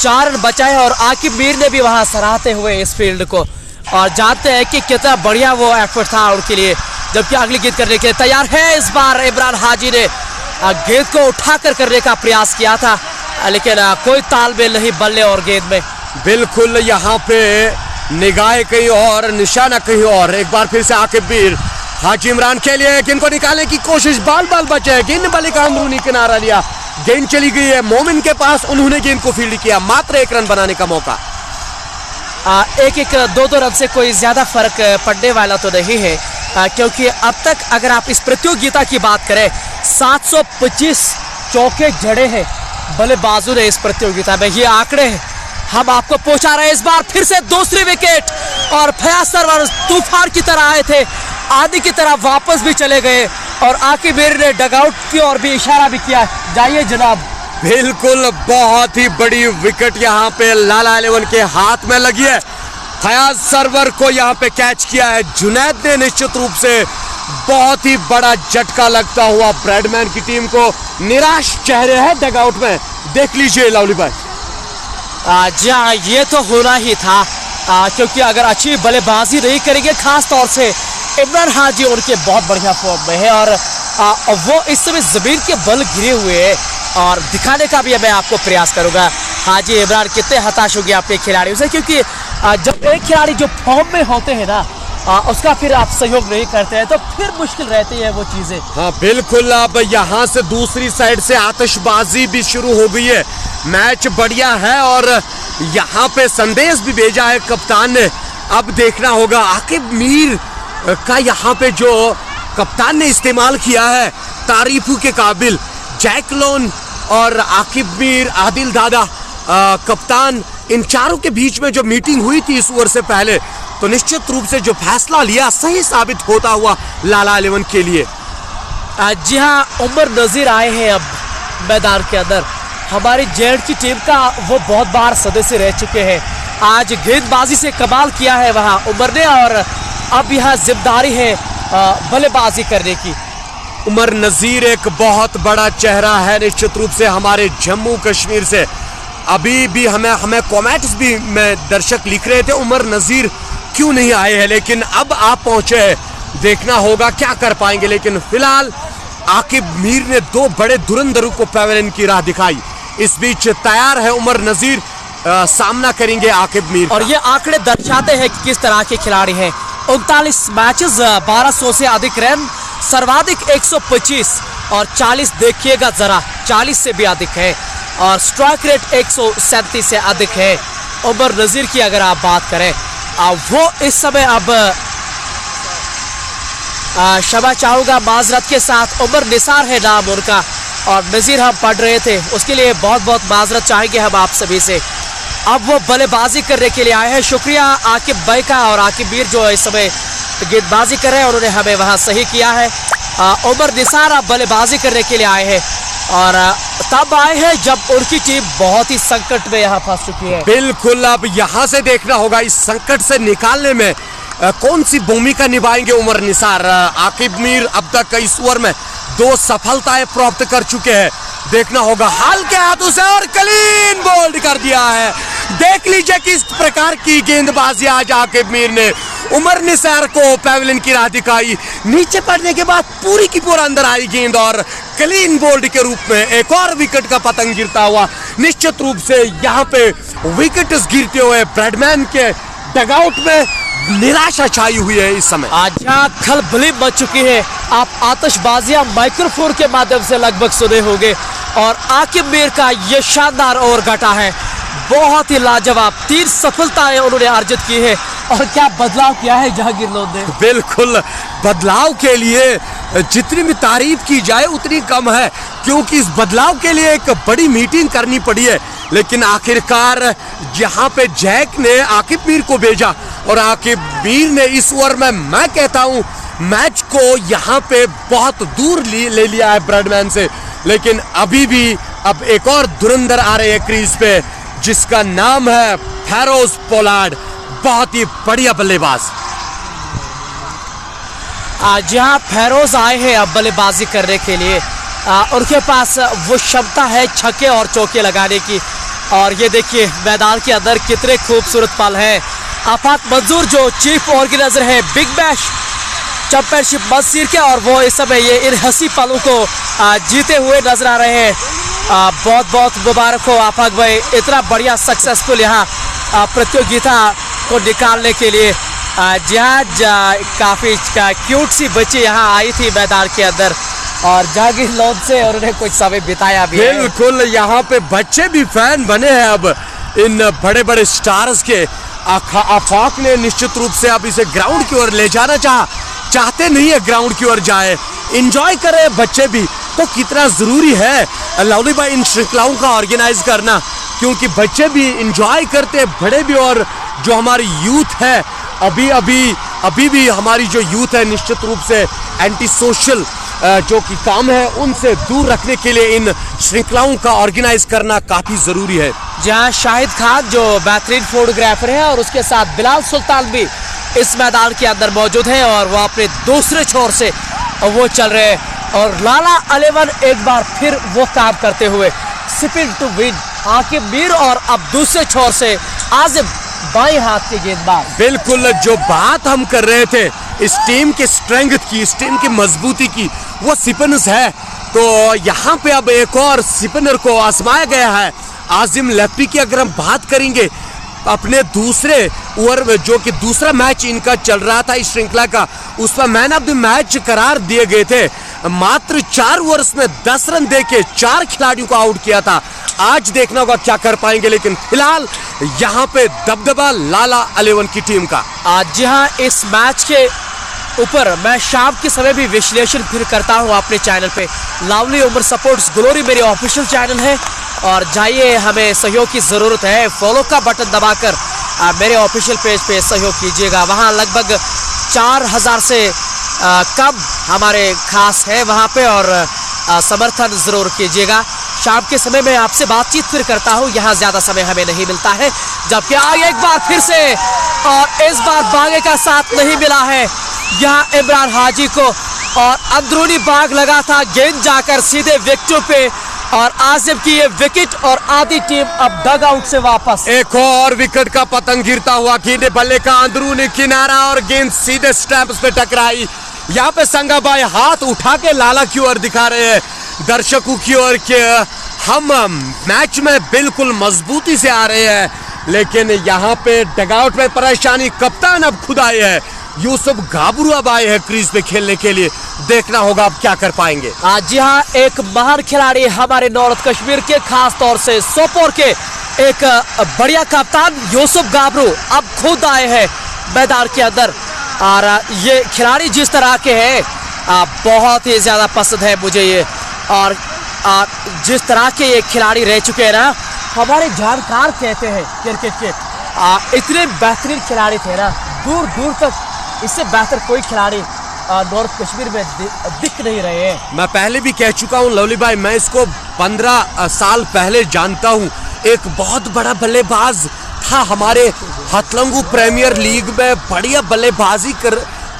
Speaker 1: 4 रन बचाए और आकिब मीर ने भी वहां सराहते हुए इस फील्ड को, और जानते हैं कि कितना बढ़िया वो एफर्ट था उनके लिए। जबकि अगली गेंद करने के लिए तैयार है इस बार इमरान हाजी ने, गेंद को उठाकर करने का प्रयास किया था लेकिन कोई तालमेल नहीं बल्ले और गेंद में।
Speaker 2: बिल्कुल यहाँ पे निगाह कहीं और, निशाना कहीं और। एक बार फिर से आकिब मीर हाजी इमरान के लिए गेंद को निकालने की कोशिश, बाल बचे, गेंद बल्ले का अंदरूनी किनारा लिया, गेंद चली गई है मोमिन के पास, उन्होंने गेंद को फील्ड किया, मात्र 1 रन बनाने का मौका।
Speaker 1: 1-2 रन से कोई ज्यादा फर्क पड़ने वाला तो नहीं है क्योंकि अब तक अगर आप इस प्रतियोगिता की बात करें 725 चौके जड़े हैं बल्लेबाजों ने इस प्रतियोगिता में, ये आंकड़े हैं हम आपको पहुंचा रहे हैं। इस बार फिर से दूसरी विकेट और फयाज सरवर तूफान की तरह आए थे, आदि की तरह वापस भी चले गए और आकिब मीर ने डगआउट की ओर भी इशारा भी किया, जाइए जनाब।
Speaker 2: बिल्कुल, बहुत ही बड़ी विकेट यहाँ पे लाला 11 के हाथ में लगी है। फयाज सरवर को यहाँ पे कैच किया है जुनैद ने, निश्चित रूप से बहुत ही बड़ा झटका लगता हुआ ब्रैडमैन की टीम को। निराश चेहरे हैं डगआउट में, देख लीजिए लवली भाई।
Speaker 1: जी हाँ, ये तो होना ही था क्योंकि अगर अच्छी बल्लेबाजी नहीं करेंगे, खास तौर से इमरान हाजी उनके बहुत बढ़िया फॉर्म में है और वो इस समय जमीन के बल गिरे हुए हैं और दिखाने का भी मैं आपको प्रयास करूंगा हाजी इमरान कितने हताश हो गए अपने खिलाड़ियों से, क्योंकि जब एक खिलाड़ी जो फॉर्म में होते हैं ना उसका फिर आप सहयोग नहीं करते हैं तो फिर मुश्किल रहती है वो चीजें।
Speaker 2: हाँ बिल्कुल, अब यहाँ से दूसरी साइड से आतिशबाजी भी शुरू हो गई है, मैच बढ़िया है और यहाँ पे संदेश भी भेजा है कप्तान ने। अब देखना होगा आकिब मीर का यहाँ पे जो कप्तान ने इस्तेमाल किया है तारीफों के काबिल। जैक लोन और आकिब मीर, आदिल दादा कप्तान, इन चारों के बीच में जो मीटिंग हुई थी इस ओवर से पहले, तो निश्चित रूप से जो फैसला लिया सही साबित होता हुआ लाला 11 के लिए।
Speaker 1: जी हाँ, उमर नजीर आए हैं अब मैदान के अंदर, हमारी जेड की टीम का वो बहुत बार सदस्य रह चुके हैं। आज गेंदबाजी से कमाल किया है वहाँ उमर ने और अब यहाँ जिम्मेदारी है बल्लेबाजी करने की।
Speaker 2: उमर नजीर एक बहुत बड़ा चेहरा है निश्चित रूप से हमारे जम्मू कश्मीर से। अभी भी हमें कमेंट्स भी में दर्शक लिख रहे थे उमर नजीर क्यों नहीं आए हैं, लेकिन अब आप पहुंचे हैं, देखना होगा क्या कर पाएंगे। लेकिन फिलहाल आकिब मीर ने 2 बड़े धुरंधरों को पैवेलियन की राह दिखाई। इस बीच तैयार है उमर नजीर, सामना करेंगे आकिब मीर।
Speaker 1: और ये आंकड़े दर्शाते हैं कि किस तरह के खिलाड़ी हैं। 39 मैचेस, 1200 से अधिक रन, सर्वाधिक 125 और 40 देखिएगा जरा 40 से भी अधिक है और स्ट्राइक रेट 137 से अधिक है। उमर नजीर की अगर आप बात करें वो इस समय अब क्षमा चाहूंगा माजरत के साथ, उमर निसार है नाम उनका और नजीर हम पढ़ रहे थे, उसके लिए बहुत बहुत माजरत चाहेंगे हम आप सभी से। अब वो बल्लेबाजी करने के लिए आए हैं। शुक्रिया आकिब भाई का और आकिब मीर जो इस समय गेंदबाजी कर रहे हैं, उन्होंने हमें वहां सही किया है। उमर निसार अब बल्लेबाजी करने के लिए आए हैं और तब आए हैं जब उनकी टीम बहुत ही संकट में यहाँ फंस चुकी है।
Speaker 2: बिल्कुल, अब यहाँ से देखना होगा इस संकट से निकालने में कौन सी भूमिका निभाएंगे उमर निसार। आकिब मीर अब तक इस ओवर में 2 सफलताएं प्राप्त कर चुके हैं, देखना होगा हाल के हाथों से और क्लीन बोल्ड कर दिया है। देख लीजिए किस प्रकार की गेंदबाजी आज आकिब मीर ने उमर निसार को पैवेलियन की राह दिखाई। नीचे पड़ने के बाद पूरी की पूरा अंदर आई गेंद और क्लीन बोल्ड के रूप में एक और विकेट का पतंग गिरता हुआ। निश्चित रूप से यहाँ पे विकेट गिरते हुए ब्रैडमैन के डगआउट में निराशा छाई हुई है इस समय।
Speaker 1: आज यहाँ खलबली मच चुकी है, आप आतिशबाजियां माइक्रोफोन के माध्यम से लगभग सुने होंगे और आकिब मीर का ये शानदार ओवर घटा है, बहुत ही लाजवाब। 3 सफलताएं उन्होंने अर्जित की है और क्या बदलाव किया है जहांगीर लोन ने।
Speaker 2: बिल्कुल, बदलाव के लिए जितनी भी तारीफ की जाए उतनी कम है, क्योंकि इस बदलाव के लिए एक बड़ी मीटिंग करनी पड़ी है। लेकिन आखिरकार यहाँ पे जैक ने आकिब मीर को भेजा और आकिब मीर ने इस ओवर में मैं कहता हूँ मैच को यहाँ पे बहुत दूर ले लिया है ब्रैडमैन से, लेकिन अभी भी अब एक और धुरंधर आ रहे हैं क्रीज पे, जिसका नाम है फेरोज पोलार्ड। बहुत ही बढ़िया बल्लेबाज।
Speaker 1: जहां फेरोज आए हैं अब बल्लेबाजी करने के लिए, उनके पास वो क्षमता है छक्के और चौके लगाने की। और ये देखिए मैदान के अंदर कितने खूबसूरत पल हैं। आफाक मंजूर जो चीफ ऑर्गेनाइजर है बिग बैश चैंपियनशिप मंसूर के, और वो इस समय ये इन हंसी पलों को जीते हुए नजर आ रहे हैं। बहुत बहुत मुबारक हो आफाक भाई, इतना बढ़िया सक्सेसफुल यहाँ प्रतियोगिता को निकालने के लिए। जहाँ काफ़ी क्यूट सी बच्ची यहाँ आई थी मैदान के अंदर, और जागीर लोन से और उन्हें कुछ समय बिताया भी।
Speaker 2: बिल्कुल, यहाँ पे बच्चे भी फैन बने हैं अब इन बड़े बड़े स्टार्स के। आफाक ने निश्चित रूप से अब इसे ग्राउंड की ओर ले जाना चाहते नहीं है, ग्राउंड की ओर जाए, इंजॉय करे बच्चे भी। तो कितना जरूरी है लवली भाई इन श्रृंखलाओं का ऑर्गेनाइज करना, क्योंकि बच्चे भी इंजॉय करते, बड़े भी, और जो हमारी यूथ है अभी भी हमारी जो यूथ है निश्चित रूप से एंटी सोशल जो कि काम है उनसे दूर रखने के लिए इन श्रृंखलाओं का ऑर्गेनाइज करना काफी जरूरी है।
Speaker 1: जहां शाहिद खान जो बेहतरीन फोटोग्राफर है और उसके साथ बिलाल सुल्तान भी इस मैदान के अंदर मौजूद है, और वो अपने दूसरे छोर से वो चल रहे हैं। और लाला 11 एक बार फिर वो काम करते हुए spin to win Aqib Mir, और अब दूसरे छोर से आजिम बाएं हाथ के गेंदबाज।
Speaker 2: बिल्कुल, जो बात हम कर रहे थे इस टीम के स्ट्रेंथ की, इस टीम की मजबूती की, वो स्पिनर्स है। तो यहाँ पे अब एक और स्पिनर को आजमाया गया है, आजिम लेफ्टी की। अगर हम बात करेंगे अपने दूसरे ओवर जो कि दूसरा मैच इनका चल रहा था इस श्रृंखला का, उस पर मैन ऑफ द मैच करार दिए गए थे। मात्र 4 ओवर्स में 10 रन देके 4 खिलाड़ियों को आउट किया था। आज देखना होगा क्या कर पाएंगे, लेकिन फिलहाल यहाँ पे दबदबा लाला 11 की टीम का।
Speaker 1: जी हाँ, इस मैच के ऊपर मैं शाम के समय भी विश्लेषण फिर करता हूँ अपने चैनल पे। लवली उमर सपोर्ट्स ग्लोरी मेरी ऑफिशियल चैनल है, और जाइए, हमें सहयोग की ज़रूरत है। फॉलो का बटन दबाकर मेरे ऑफिशियल पेज पे सहयोग कीजिएगा। वहाँ लगभग 4000 से कम हमारे खास है वहाँ पे, और समर्थन ज़रूर कीजिएगा। शाम के समय में आपसे बातचीत फिर करता हूँ, यहाँ ज़्यादा समय हमें नहीं मिलता है। जबकि आगे एक बार फिर से, और इस बार बागे का साथ नहीं मिला है यहाँ इमरान हाजी को, और अंदरूनी बाग लगा था, गेंद जाकर सीधे विकेटों पे, और आसिफ की ये विकेट, और आधी टीम अब डग आउट से वापस।
Speaker 2: एक और विकेट का पतंग गिरता हुआ गेंद बल्ले का अंदरूनी किनारा, और गेंद सीधे स्टैंप्स पे टकराई। यहाँ पे संगा भाई हाथ उठा के लाला की ओर दिखा रहे हैं दर्शकों की ओर के हम मैच में बिल्कुल मजबूती से आ रहे हैं, लेकिन यहाँ पे डगआउट में परेशानी। कप्तान अब खुद आए हैं, यूसुफ गाबरू अब आए हैं क्रीज पे खेलने के लिए। देखना होगा अब क्या कर पाएंगे।
Speaker 1: जी हाँ, एक महान खिलाड़ी हमारे नॉर्थ कश्मीर के, खास तौर से सोपोर के एक बढ़िया कप्तान यूसुफ गाबरू अब खुद आए हैं मैदान के अंदर। और ये खिलाड़ी जिस तरह के हैं बहुत ही ज़्यादा पसंद है मुझे ये, और जिस तरह के ये खिलाड़ी रह चुके हैं ना, हमारे जानकार कहते हैं क्रिकेट के, इतने बेहतरीन खिलाड़ी थे ना, दूर दूर तक इससे बेहतर कोई खिलाड़ी नॉर्थ कश्मीर में दिख नहीं रहे हैं।
Speaker 2: मैं पहले भी कह चुका हूँ लवली भाई, मैं इसको 15 साल पहले जानता हूँ। एक बहुत बड़ा बल्लेबाज था, हमारे हथलंगू प्रीमियर लीग में बढ़िया बल्लेबाजी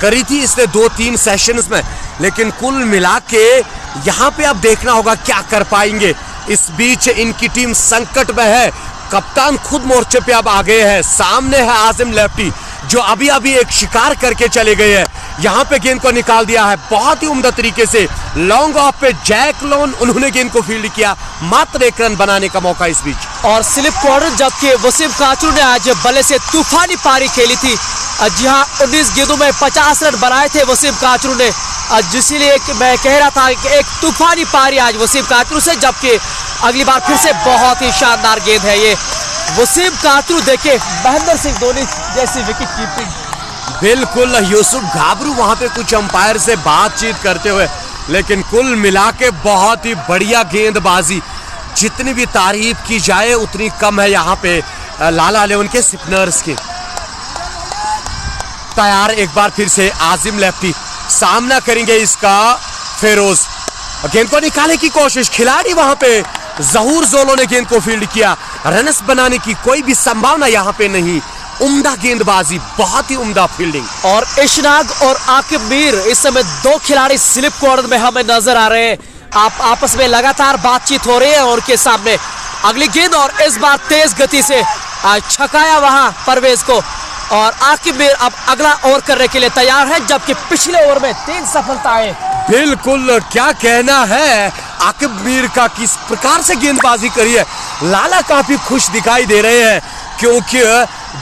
Speaker 2: करी थी इसने 2-3 सेशंस में, लेकिन कुल मिला के यहाँ पे अब देखना होगा क्या कर पाएंगे। इस बीच इनकी टीम संकट में है, कप्तान खुद मोर्चे पे अब आ गए हैं। सामने है आजिम लेफ्टी जो अभी एक शिकार करके चले गए हैं। यहाँ पे गेंद को निकाल दिया है बहुत ही उम्दा तरीके से, लॉन्ग ऑफ पे जैक लोन उन्होंने गेंद को फील्ड किया, मात्र 1 रन बनाने का मौका इस बीच।
Speaker 1: और स्लिप कॉर्नर, जबकि वसीम काचरू ने आज बल्ले से तूफानी पारी खेली थी। जी हाँ, 19 गेंदों में 50 रन बनाए थे वसीम काचरू ने, जिसलिए मैं कह रहा था कि एक तूफानी पारी आज वसीम काचरू से। जबकि अगली बार फिर से बहुत ही शानदार गेंद है ये वसीम काचरू। देखे महेंद्र सिंह धोनी जैसी विकेट कीपिंग।
Speaker 2: बिल्कुल, यूसुफ गाबरू वहां पे कुछ अंपायर से बातचीत करते हुए, लेकिन कुल मिला के बहुत ही बढ़िया गेंदबाजी। जितनी भी तारीफ की जाए उतनी कम है यहाँ पे लाला 11 के स्पिनर्स की। तैयार एक बार फिर से आजिम लेफ्टी, सामना करेंगे इसका फेरोज। गेंद को निकालने की कोशिश, खिलाड़ी वहां पे जहूर जोलो ने गेंद को फील्ड किया। रनस बनाने की कोई भी संभावना यहां पे नहीं। उम्दा गेंदबाजी, बहुत ही उम्दा फील्डिंग।
Speaker 1: और इशनाक और आकिब मीर इस समय दो खिलाड़ी स्लिप कॉर्नर में हमें नजर आ रहे हैं। आप आपस में लगातार बातचीत हो रही है और के सामने अगली गेंद, और इस बार तेज गति से छकाया वहां परवेज को। और आकिब मीर अब अगला ओवर करने के लिए तैयार है, जबकि पिछले ओवर में 3 सफलताएं।
Speaker 2: बिल्कुल, क्या कहना है आकिब मीर का, किस प्रकार से गेंदबाजी करी है। लाला काफी खुश दिखाई दे रहे हैं क्योंकि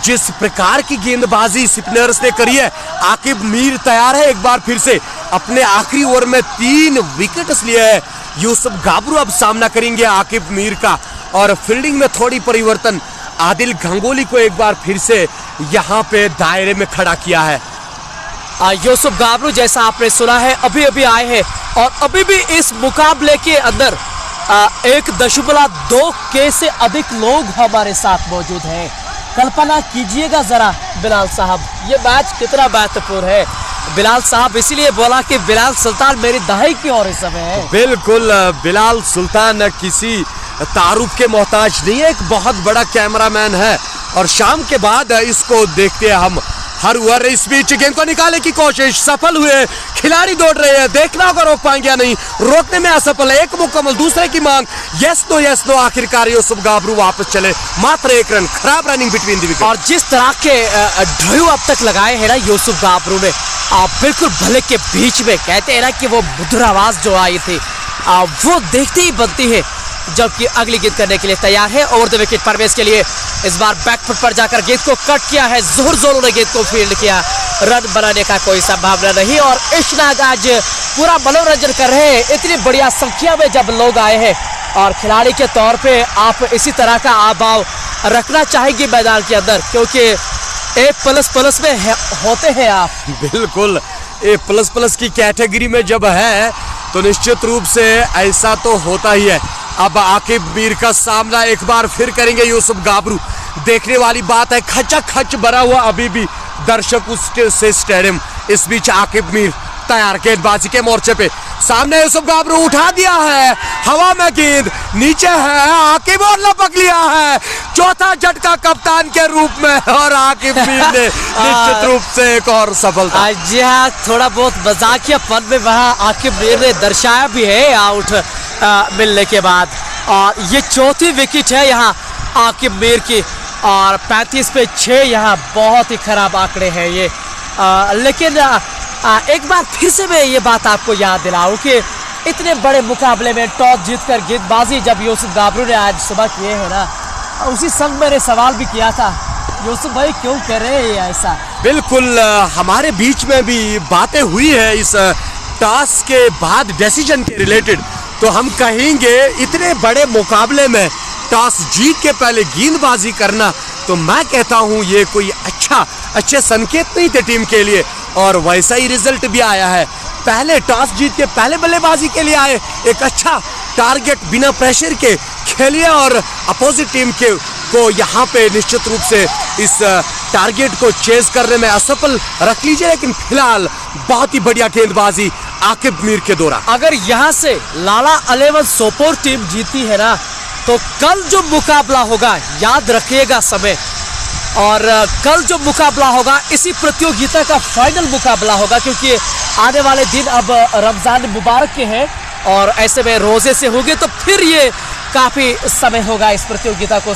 Speaker 2: जिस प्रकार की गेंदबाजी स्पिनर्स ने करी है, आकिब मीर तैयार है एक बार फिर से। अपने आखिरी ओवर में 3 विकेट्स लिए है यूसुफ गाबरू। अब सामना करेंगे आकिब मीर का। और फील्डिंग में थोड़ी परिवर्तन, आदिल गंगोली को एक बार फिर से यहाँ पे दायरे में खड़ा किया है।
Speaker 1: यूसुफ गाबरू, जैसा आपने सुना है, अभी अभी आए हैं और अभी भी इस मुकाबले के अंदर 1.2K से अधिक लोग हमारे साथ मौजूद हैं। कल्पना कीजिएगा जरा बिलाल साहब, ये मैच कितना महत्वपूर्ण है। बिलाल साहब इसीलिए बोला कि बिलाल सुल्तान मेरी दहाई की और इस समय है।
Speaker 2: बिल्कुल, बिलाल सुल्तान किसी तारुफ के मोहताज नहीं है, एक बहुत बड़ा कैमरामैन है। और शाम के बाद इसको देखते हैं हम हर ओवर। इस बीच गेंद को निकालने की कोशिश, सफल हुए, खिलाड़ी दौड़ रहे हैं, देखना होगा रोक पाएंगे या नहीं। रोकने में असफल है, एक मुकम्मल, दूसरे की मांग, यस नो। आखिरकार यूसुफ गाबरू वापस चले, मात्र 1 रन, खराब रनिंग बिटवीन द विकेट।
Speaker 1: और जिस तरह के ड्राइव अब तक लगाए हैं ना यूसुफ गाबरू ने, बिल्कुल भले के बीच में, कहते हैं ना कि वो मधुर आवाज जो आई थी वो देखते ही बनती है। जबकि अगली गेंद करने के लिए तैयार है ओवर द विकेट परवेज के लिए। इस बार बैकफुट पर जाकर गेंद को कट किया है, जोहर जोलो ने गेंद को फील्ड किया। रन बनाने का कोई संभावना नहीं। और इशनाक आज पूरा मनोरंजन कर रहे हैं, इतनी बढ़िया संख्या में जब लोग आए हैं। और खिलाड़ी के तौर पे आप इसी तरह का आभाव रखना चाहेंगे मैदान के अंदर, क्योंकि A++ में होते हैं आप।
Speaker 2: बिल्कुल, A++ की कैटेगरी में जब है तो निश्चित रूप से ऐसा तो होता ही है। अब आकिब मीर का सामना एक बार फिर करेंगे यूसुफ गाबरू। देखने वाली बात है, खचाखच भरा हुआ अभी भी दर्शक से स्टेडियम। इस बीच आकिब मीर तैयार गेंदबाजी के मोर्चे पे। सामने यूसुफ गाबरू उठा दिया है, हवा में गेंद नीचे है, आकिब और लपक लिया है। चौथा झटका कप्तान के रूप में, और आकिब मीर ने निश्चित रूप से एक और सफलता।
Speaker 1: जी हाँ, थोड़ा बहुत मजाकियापन में वहाँ आकिब मीर ने दर्शाया भी है आउट मिलने के बाद। और ये चौथी विकेट है यहाँ आकिब मीर की, और 35 पे 6 यहाँ बहुत ही खराब आंकड़े हैं ये। लेकिन एक बार फिर से मैं ये बात आपको याद दिलाऊं कि इतने बड़े मुकाबले में टॉस जीतकर गेंदबाजी जब यूसुफ गाबरू ने आज सुबह किए हैं ना, उसी संग मैंने सवाल भी किया था, यूसुफ भाई क्यों कर रहे हैं ऐसा।
Speaker 2: बिल्कुल, हमारे बीच में भी बातें हुई है इस टॉस के बाद डिसीजन के रिलेटेड। तो हम कहेंगे इतने बड़े मुकाबले में टॉस जीत के पहले गेंदबाजी करना, तो मैं कहता हूं ये कोई अच्छे संकेत नहीं थे टीम के लिए। और वैसा ही रिजल्ट भी आया है। पहले टॉस जीत के पहले बल्लेबाजी के लिए आए, एक अच्छा टारगेट बिना प्रेशर के खेलिए और अपोजिट टीम को यहाँ पे निश्चित रूप से इस टारगेट को चेज करने में असफल रख लीजिए। लेकिन फिलहाल बहुत ही बढ़िया गेंदबाजी आकिब मीर के दौरान।
Speaker 1: अगर यहाँ से लाला 11 सोपोर टीम जीती है ना, तो कल जो मुकाबला होगा, याद रखिएगा समय, और कल जो मुकाबला होगा इसी प्रतियोगिता का फाइनल मुकाबला होगा, क्योंकि आने वाले दिन अब रमजान मुबारक के हैं और ऐसे में रोजे से होंगे, तो फिर ये काफी समय होगा इस प्रतियोगिता को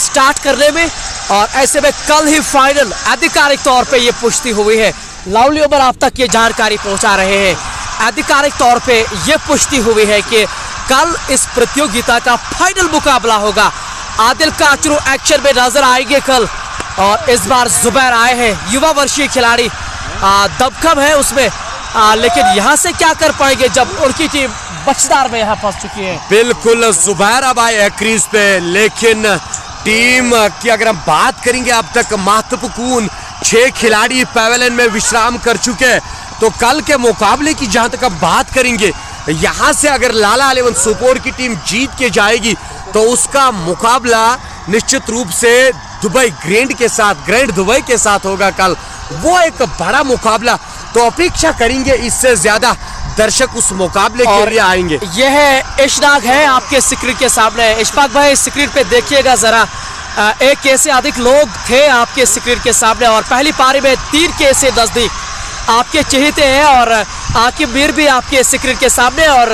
Speaker 1: स्टार्ट करने में। और ऐसे में कल ही फाइनल आधिकारिक तौर पे ये पुष्टि हुई है। लाउली उमर आप तक ये जानकारी पहुंचा रहे हैं। आधिकारिक तौर पे ये पुष्टि हुई है कि कल इस प्रतियोगिता का फाइनल मुकाबला होगा। आदिल काचरू एक्शन में नजर आएंगे कल, और इस बार जुबैर आए हैं, युवा वर्षीय खिलाड़ी, दबकम है उसमें। लेकिन यहाँ से क्या कर पाएंगे जब उनकी टीम बचदार में यहाँ फंस चुकी है।
Speaker 2: बिल्कुल, जुबैर अब आए है क्रीज पे, लेकिन टीम की अगर हम बात करेंगे, अब तक महत्वपूर्ण 6 खिलाड़ी पैवेलियन में विश्राम कर चुके हैं। तो कल के मुकाबले की जहां तक अब बात करेंगे, यहां से अगर लाला 11 सोपोर की टीम जीत के जाएगी तो उसका मुकाबला निश्चित रूप से दुबई ग्रैंड दुबई के साथ होगा कल। वो एक बड़ा मुकाबला तो अपेक्षा करेंगे इससे ज्यादा दर्शक उस मुकाबले के लिए आएंगे।
Speaker 1: यह है इशनाक है आपके स्क्रीन के सामने। इशफाक भाई स्क्रीन पे देखिएगा जरा, 1 के से अधिक लोग थे आपके स्क्रीन के सामने और पहली पारी में 3 के से नजदीक आपके चहेते हैं और आकिब मीर भी आपके स्क्रीन के सामने और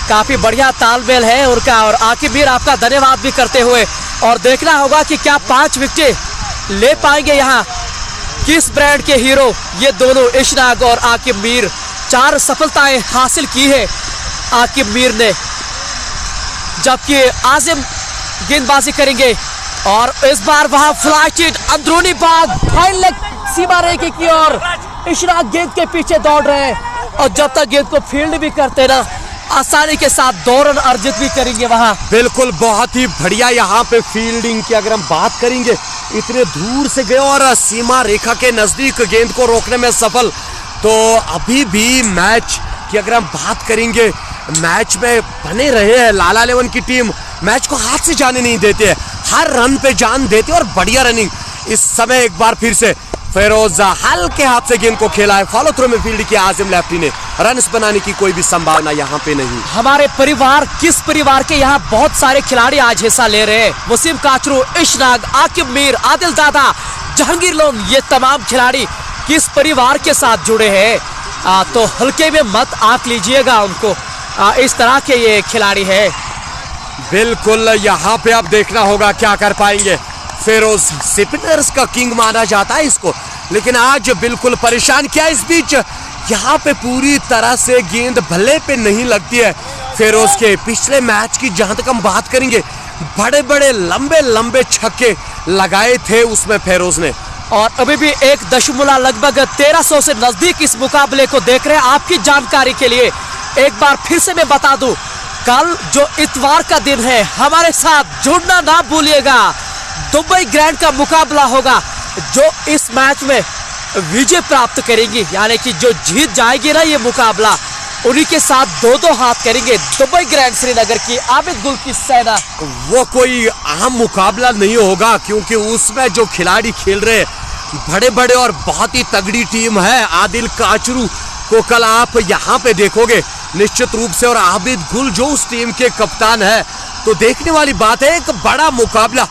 Speaker 1: काफी बढ़िया तालमेल है उनका। और आकिब मीर आपका धन्यवाद भी करते हुए और देखना होगा कि क्या 5 विकेटें ले पाएंगे यहाँ किस ब्रांड के हीरो ये दोनों इशनाक और आकिब मीर। 4 सफलताएं हासिल की है आकिब मीर ने, जबकि आजिम गेंदबाजी करेंगे और इस बार वहां फ्लाइट हिट अंदरूनी भाग फाइन लेग सीमा रेखा की ओर। इशनाक गेंद के पीछे दौड़ रहे हैं और जब तक गेंद को फील्ड भी करते ना आसानी के साथ 2 रन अर्जित भी करेंगे वहां।
Speaker 2: बिल्कुल बहुत ही बढ़िया यहाँ पे फील्डिंग की अगर हम बात करेंगे, इतने दूर से गए और सीमा रेखा के नजदीक गेंद को रोकने में सफल। तो अभी भी मैच की अगर हम बात करेंगे, मैच में बने रहे हैं लाला लेवन की टीम, मैच को हाथ से जाने नहीं देते हैं, हर रन पे जान देते और बढ़िया रनिंग। इस समय एक बार फिर से फेरोज हल्के हाथ से गेंद को खेला है, फॉलो थ्रो में फील्ड किया आजिम लेफ्टी ने, रन्स बनाने की कोई भी संभावना यहाँ पे नहीं।
Speaker 1: हमारे परिवार किस परिवार के यहाँ बहुत सारे खिलाड़ी आज हिस्सा ले रहे हैं, वसीम काचरू, इशनाक, आकिब मीर, आदिल दादा, जहांगीर लोन, ये तमाम खिलाड़ी किस परिवार के साथ जुड़े हैं तो हल्के में मत आंक लीजिएगा उनको, इस तरह के ये खिलाड़ी है।
Speaker 2: बिल्कुल यहाँ पे अब देखना होगा क्या कर पाएंगे। फेरोज स्पिनर्स का किंग माना जाता है इसको, लेकिन आज बिल्कुल परेशान किया। इस बीच यहाँ पे पूरी तरह से गेंद भल्ले पे नहीं लगती है फेरोज के। पिछले मैच की जहां तक हम बात करेंगे, बड़े बड़े लंबे लंबे छक्के लगाए थे उसमें फेरोज ने,
Speaker 1: और अभी भी 1 लगभग 1300 से नजदीक इस मुकाबले को देख रहे हैं। आपकी जानकारी के लिए एक बार फिर से मैं बता दूं, कल जो इतवार का दिन है हमारे साथ जुड़ना ना भूलिएगा। दुबई ग्रैंड का मुकाबला होगा, जो इस मैच में विजय प्राप्त करेंगी, यानी कि जो जीत जाएगी ना ये मुकाबला, उन्हीं के साथ 2-2 हाथ करेंगे दुबई ग्रैंड श्रीनगर की आबिद गुल की सेना।
Speaker 2: वो कोई आम मुकाबला नहीं होगा, क्योंकि उसमें जो खिलाड़ी खेल रहे बड़े बड़े और बहुत ही तगड़ी टीम है। आदिल काचरू को कल आप यहाँ पे देखोगे निश्चित रूप से, और आबिद गुल जो उस टीम के कप्तान है, तो देखने वाली बात है, एक बड़ा मुकाबला।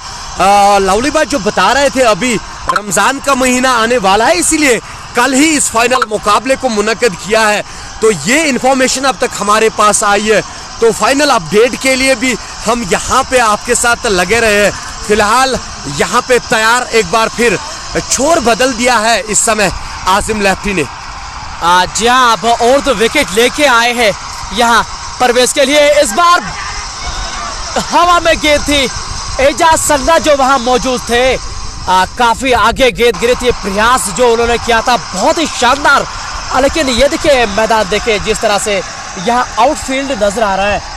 Speaker 2: लवली भाई जो बता रहे थे अभी, रमजान का महीना आने वाला है, इसीलिए कल ही इस फाइनल मुकाबले को मुनक्किद किया है। तो ये इंफॉर्मेशन अब तक हमारे पास आई है, तो फाइनल अपडेट के लिए भी हम यहाँ पे आपके साथ लगे रहे हैं। फिलहाल यहाँ पे तैयार एक बार फिर छोर बदल दिया है इस समय आजिम लेफ्टी ने।
Speaker 1: जी हाँ, अब और तो विकेट लेके आए हैं यहाँ प्रवेश के लिए। इस बार हवा में गेंद थी, एजाज सन्ना जो वहां मौजूद थे, काफी आगे गेंद गिरी थी। प्रयास जो उन्होंने किया था बहुत ही शानदार, लेकिन ये देखिए मैदान देखिए जिस तरह से यहाँ आउटफील्ड नजर आ रहा है,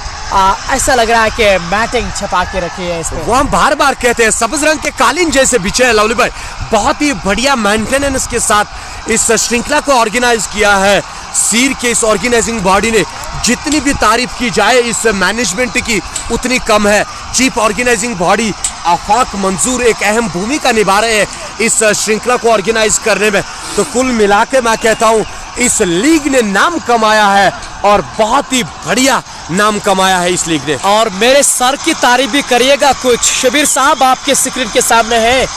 Speaker 1: ऐसा लग रहा है कि मैटिंग छपा के रखी है इसमें।
Speaker 2: वो हम बार बार कहते हैं, सब्ज रंग के कालीन जैसे बिछे हैं लवली भाई। बहुत ही बढ़िया मेंटेनेंस के साथ इस श्रृंखला को ऑर्गेनाइज किया है सीर के इस ऑर्गेनाइजिंग बॉडी ने। जितनी भी तारीफ की जाए इस मैनेजमेंट की उतनी कम है। चीफ ऑर्गेनाइजिंग बॉडी आफाक मंजूर एक अहम भूमिका निभा रहे हैं इस श्रृंखला को ऑर्गेनाइज करने में। तो कुल मिला के मैं कहता हूँ इस लीग ने नाम कमाया है, और बहुत ही बढ़िया नाम कमाया है इस लीग ने।
Speaker 1: और मेरे सर की तारीफ भी करिएगा कुछ। शबीर साहब आपके स्क्रीन के सामने है,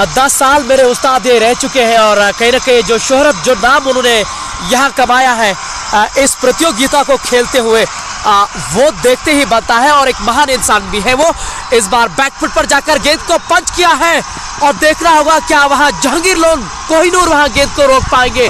Speaker 1: 10 साल मेरे उस्ताद ये रह चुके हैं, और कहीं ना कहीं जो शोहरत जो नाम उन्होंने यहाँ कमाया है इस प्रतियोगिता को खेलते हुए, वो देखते ही बनता है, और एक महान इंसान भी है वो। इस बार बैकफुट पर जाकर गेंद को पंच किया है, और देखना होगा क्या वहां जहांगीर लोन कोहिनूर वहां गेंद को रोक पाएंगे।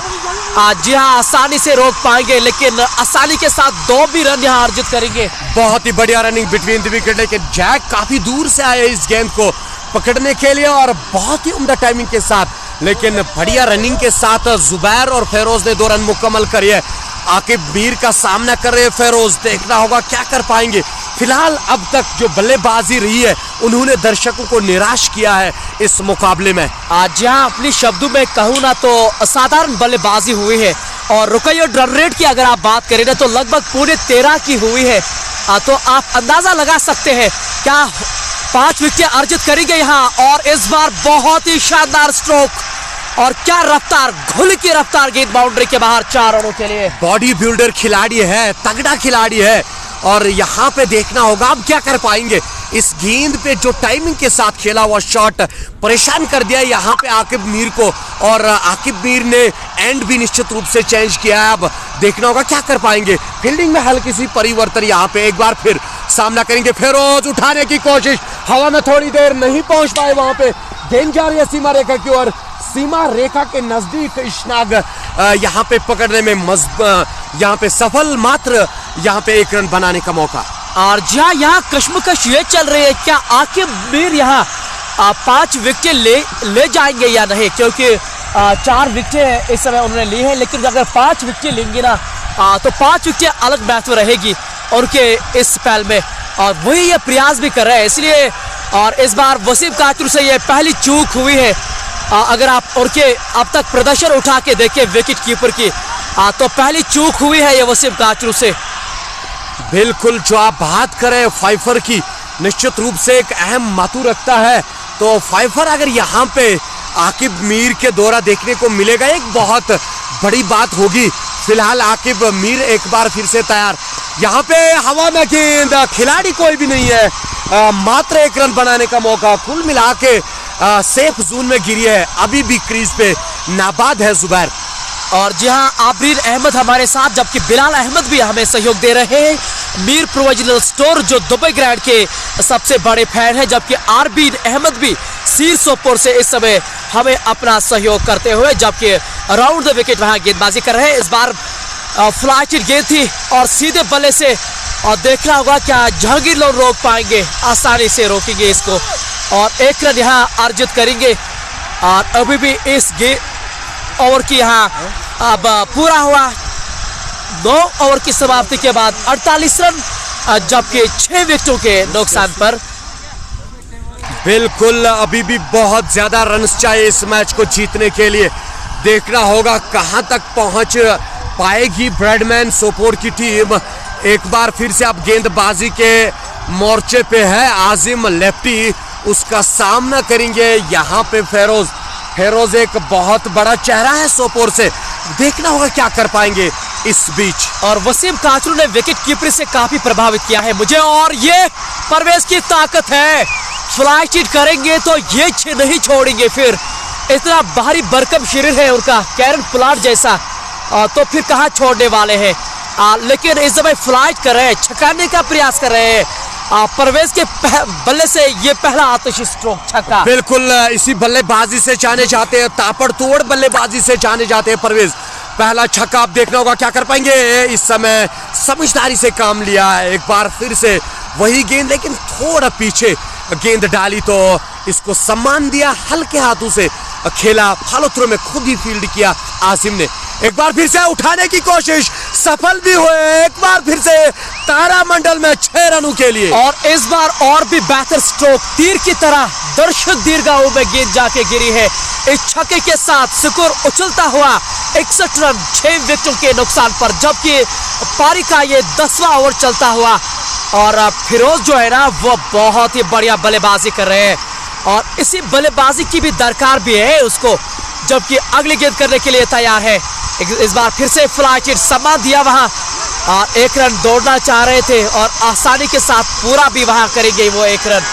Speaker 1: जी हाँ, आसानी से रोक पाएंगे, लेकिन आसानी के साथ 2 भी रन यहाँ अर्जित करेंगे।
Speaker 2: बहुत ही बढ़िया रनिंग बिटवीन द विकेट, लेकिन जैक काफी दूर से आए इस गेंद को पकड़ने के लिए, और बहुत ही उम्दा टाइमिंग के साथ, लेकिन बढ़िया रनिंग के साथ जुबैर और फेरोज ने 2 रन मुकम्मल करिए। आकिब मीर का सामना कर रहे फेरोज, देखना होगा क्या कर पाएंगे। फिलहाल अब तक जो बल्लेबाजी रही है उन्होंने दर्शकों को निराश किया है इस मुकाबले में।
Speaker 1: आज यहाँ अपनी शब्दों में कहूँ ना तो असाधारण बल्लेबाजी हुई है, और रुकैया रन रेट की अगर आप बात करें ना तो लगभग 13.5 की हुई है। तो आप अंदाजा लगा सकते हैं क्या 5 विकेट अर्जित करेंगे यहाँ। और इस बार बहुत ही शानदार स्ट्रोक, और क्या रफ्तार, घुल की रफ्तार, गेंद बाउंड्री के बाहर 4 रनों के लिए।
Speaker 2: बॉडी बिल्डर खिलाड़ी है, तगड़ा खिलाड़ी है, और यहाँ पे देखना होगा अब क्या कर पाएंगे। इस गेंद पे जो टाइमिंग के साथ खेला हुआ शॉट परेशान कर दिया यहाँ पे आकिब मीर को, और आकिब मीर ने एंड भी निश्चित रूप से चेंज किया है। अब देखना होगा क्या कर पाएंगे। फील्डिंग में हल्की सी परिवर्तन यहाँ पे, एक बार फिर सामना करेंगे। फेरोज उठाने की कोशिश, हवा में थोड़ी देर नहीं पहुंच पाए, वहां पे गेंद जा रही है सीमा रेखा की ओर, सीमा रेखा के नजदीक इशनाक यहाँ पे पकड़ने में यहाँ पे सफल, मात्र यहाँ पे 1 रन बनाने का मौका।
Speaker 1: और जहाँ यहाँ कश्मकश ये चल रही है, क्या आकिब मीर यहाँ 5 विकेट ले जाएंगे या नहीं, क्योंकि 4 विकेट इस समय उन्होंने ली है, लेकिन अगर 5 विकेट लेंगे ना तो 5 विकेट अलग महत्व रहेगी उनके इस स्पेल में, और वही ये प्रयास भी कर रहे हैं। इसलिए और इस बार वसीम काचरू से ये पहली चूक हुई है। अगर आप उनके अब तक प्रदर्शन उठा के देखें विकेट कीपर की, तो पहली चूक हुई है ये वसीम काचरू से।
Speaker 2: बिल्कुल, जो आप बात करें फाइफर की, निश्चित रूप से एक अहम मातू रखता है, तो फाइफर अगर यहाँ पे आकिब मीर के दौरा देखने को मिलेगा, एक बहुत बड़ी बात होगी। फिलहाल आकिब मीर एक बार फिर से तैयार, यहाँ पे हवा में गेंद, खिलाड़ी कोई भी नहीं है, मात्र 1 रन बनाने का मौका। कुल मिला के सेफ जोन में गिरी है, अभी भी क्रीज पे नाबाद है जुबैर।
Speaker 1: और जी हाँ, आबरीन अहमद हमारे साथ, जबकि बिलाल अहमद भी हमें सहयोग दे रहे हैं। मीर प्रोविजनल स्टोर जो दुबई ग्रैंड के सबसे बड़े फैन है, जबकि आरबीन अहमद भी सीर सोपोर से इस समय हमें अपना सहयोग करते हुए, जबकि राउंड द विकेट वहां गेंदबाजी कर रहे हैं। इस बार फ्लाइटेड गेंद थी और सीधे बल्ले से, और देखना होगा क्या जहांगीर लोग रोक पाएंगे, आसानी से रोकेंगे इसको और 1 रन यहाँ अर्जित करेंगे। और अभी भी इस ओवर की यहाँ अब पूरा हुआ 9 ओवर की समाप्ति के बाद 48 रन, जबकि 6 विकेटों के नुकसान पर।
Speaker 2: बिल्कुल, अभी भी बहुत ज्यादा रन्स चाहिए इस मैच को जीतने के लिए। देखना होगा कहां तक पहुंच पाएगी ब्रैडमैन सोपोर की टीम। एक बार फिर से अब गेंदबाजी के मोर्चे पे है आजिम लेफ्टी, उसका सामना करेंगे यहाँ पे फेरोज एक बहुत बड़ा चेहरा है सोपोर से, देखना होगा क्या कर पाएंगे इस बीच।
Speaker 1: और वसीम काचरू ने विकेट कीपर से काफी प्रभावित किया है मुझे, और ये परवेज की ताकत है, फ्लाइट हिट करेंगे तो ये नहीं छोड़ेंगे, फिर इतना भारी भरकम शरीर है उनका, कैरन पोलार्ड जैसा, तो फिर कहाँ छोड़ने वाले हैं। लेकिन इस समय फ्लाइट कर रहे हैं, छकाने का प्रयास कर रहे हैं। परवेज के बल्ले से ये पहला आतिशी स्ट्रोक छक्का।
Speaker 2: बिल्कुल, इसी बल्लेबाजी से जाने जाते हैं, ताबड़तोड़ बल्लेबाजी से जाने जाते हैं परवेज। पहला छक्का आप देखना होगा क्या कर पाएंगे। इस समय समझदारी से काम लिया है, एक बार फिर से वही गेंद, लेकिन थोड़ा पीछे गेंद डाली तो इसको सम्मान दिया, हल्के हाथों से खेला, फॉलो थ्रो में खुद ही फील्ड किया आसिम ने। एक बार फिर से उठाने की कोशिश, सफल भी हुए, एक बार फिर से तारामंडल में 6 रनों के लिए।
Speaker 1: और इस बार और भी बेहतर स्ट्रोक, तीर की तरह दर्शक दीर्घाओं में गेंद जाके गिरी है। इस छक्के के साथ स्कोर उछलता हुआ 61 रन 6 विकेटों के नुकसान पर, जबकि पारी का ये 10वां ओवर चलता हुआ। और फिरोज जो है ना, वो बहुत ही बढ़िया बल्लेबाजी कर रहे हैं, और इसी बल्लेबाजी की भी दरकार भी है उसको, जबकि अगली गेंद करने के लिए तैयार है। इस बार फिर से फ्लाइट हिट सम्मान दिया वहां, और 1 रन दौड़ना चाह रहे थे, और आसानी के साथ पूरा भी वहां करेंगे वो 1 रन,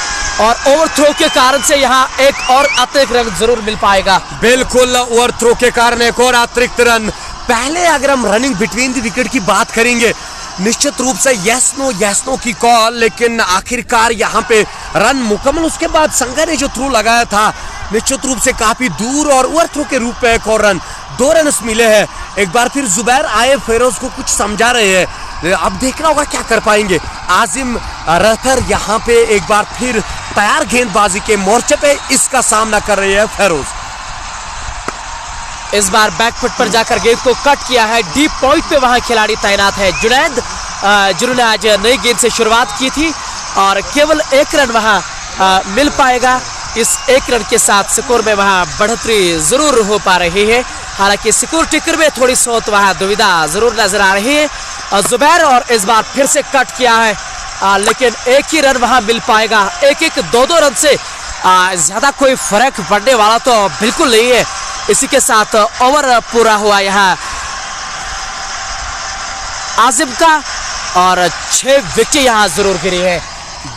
Speaker 1: और ओवर थ्रो के कारण से यहाँ एक और अतिरिक्त रन जरूर मिल पाएगा।
Speaker 2: बिल्कुल, ओवर थ्रो के कारण एक और अतिरिक्त रन। पहले अगर हम रनिंग बिटवीन द विकेट की बात करेंगे, निश्चित रूप से यस नो की कॉल, लेकिन आखिरकार यहाँ पे रन मुकम्मल। उसके बाद संघा ने जो थ्रो लगाया था निश्चित रूप से काफी दूर, और ओवर थ्रो के रूप में एक और रन, 2 रन मिले हैं। एक बार फिर जुबैर आए फेरोज को कुछ समझा रहे हैं, अब देखना होगा क्या कर पाएंगे। आजिम रहतर यहाँ पे एक बार फिर तैयार गेंदबाजी के मोर्चे पे, इसका सामना कर रहे हैं फेरोज।
Speaker 1: इस बार बैकफुट पर जाकर गेंद को कट किया है, डीप पॉइंट पे वहां खिलाड़ी तैनात है जुनैद, जिन्होंने आज नई गेंद से शुरुआत की थी, और केवल 1 रन वहां मिल पाएगा। इस 1 रन के साथ स्कोर में वहां बढ़ोतरी जरूर हो पा रही है, हालांकि स्कोर टिकर में थोड़ी सोत वहां दुविधा जरूर नजर आ रही है। जुबैर और इस बार फिर से कट किया है, लेकिन 1 ही रन वहां मिल पाएगा। 1-1 2-2 रन से ज्यादा कोई फर्क पड़ने वाला तो बिल्कुल नहीं है। इसी के साथ ओवर पूरा हुआ यहाँ आजिम का और 6 विकेट यहाँ जरूर गिरी है।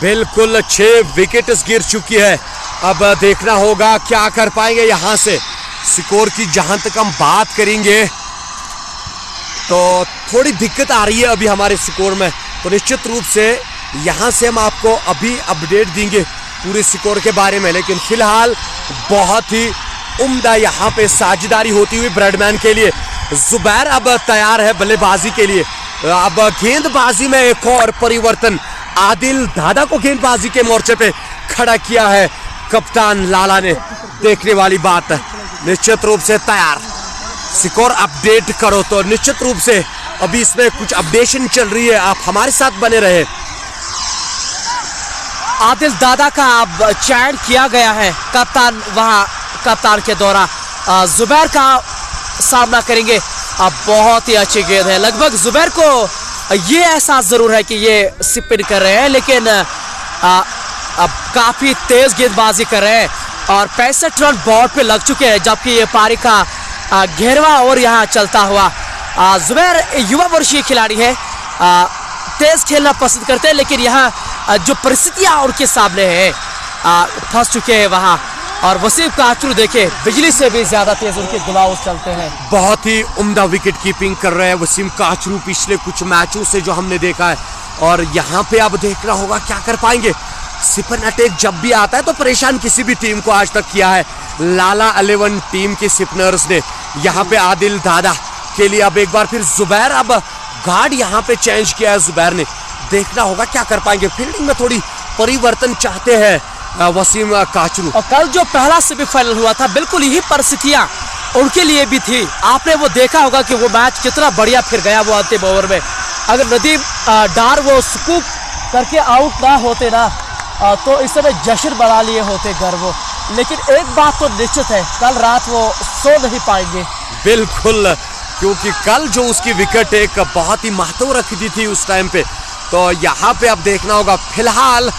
Speaker 2: बिल्कुल 6 विकेट गिर चुकी है। अब देखना होगा क्या कर पाएंगे यहाँ से। स्कोर की जहां तक हम बात करेंगे तो थोड़ी दिक्कत आ रही है अभी हमारे स्कोर में, तो निश्चित रूप से यहाँ से हम आपको अभी अपडेट देंगे पूरे स्कोर के बारे में। लेकिन फिलहाल बहुत ही उम्दा यहाँ पे साझेदारी होती हुई ब्रैडमैन के लिए। जुबैर अब तैयार है बल्लेबाजी के लिए। अब गेंदबाजी में एक और परिवर्तन, आदिल दादा को गेंदबाजी के मोर्चे पे खड़ा किया है कप्तान लाला ने। देखने वाली बात है, निश्चित रूप से तैयार। स्कोर अपडेट करो तो निश्चित रूप से अभी इसमें कुछ अपडेशन चल रही है, आप हमारे साथ बने रहे।
Speaker 1: आदिल दादा का अब चयन किया गया है कप्तान, वहां कप्तान के दौरा जुबैर का सामना करेंगे। अब बहुत ही अच्छी गेंद है, लगभग जुबैर को ये एहसास जरूर है कि ये स्पिन कर रहे हैं, लेकिन अब काफी तेज गेंदबाजी कर रहे हैं और 65 रन बोर्ड पे लग चुके हैं, जबकि ये पारी का 11वां ओवर यहाँ चलता हुआ। जुबैर युवा वर्षीय खिलाड़ी है, तेज खेलना पसंद करते हैं, लेकिन यहाँ जो परिस्थितियां उनके सामने है फंस चुके हैं वहां। और वसीम काचरू देखे बिजली से भी ज्यादा तेज उनके ग्लव्स चलते हैं।
Speaker 2: बहुत ही उम्दा विकेट कीपिंग कर रहे हैं वसीम काचरू पिछले कुछ मैचों से जो हमने देखा है। और यहाँ पे अब देखना होगा क्या कर पाएंगे। स्पिन अटैक जब भी आता है तो परेशान किसी भी टीम को आज तक किया है लाला 11 टीम के स्पिनर्स ने। यहाँ पे आदिल दादा के लिए अब एक बार फिर जुबैर, अब गार्ड यहाँ पे चेंज किया है जुबैर ने। देखना होगा क्या कर पाएंगे। फील्डिंग में थोड़ी परिवर्तन चाहते हैं वसीम काचरू।
Speaker 1: और कल जो पहला सेमीफाइनल हुआ था बिल्कुल यही परिस्थितियां उनके लिए भी थी। आपने वो देखा होगा कि वो मैच कितना बढ़िया फिर गया वो अंतिम ओवर में। अगर नदीम डार वो स्कूप करके आउट ना होते ना तो इस समय जश्न बना लिए होते घर वो। लेकिन एक बात तो निश्चित है, कल रात वो सो नहीं पाएंगे।
Speaker 2: बिल्कुल, क्योंकि कल जो उसकी विकेट एक बहुत ही महत्व रखी थी उस टाइम पे, तो यहाँ पे अब देखना होगा। फिलहाल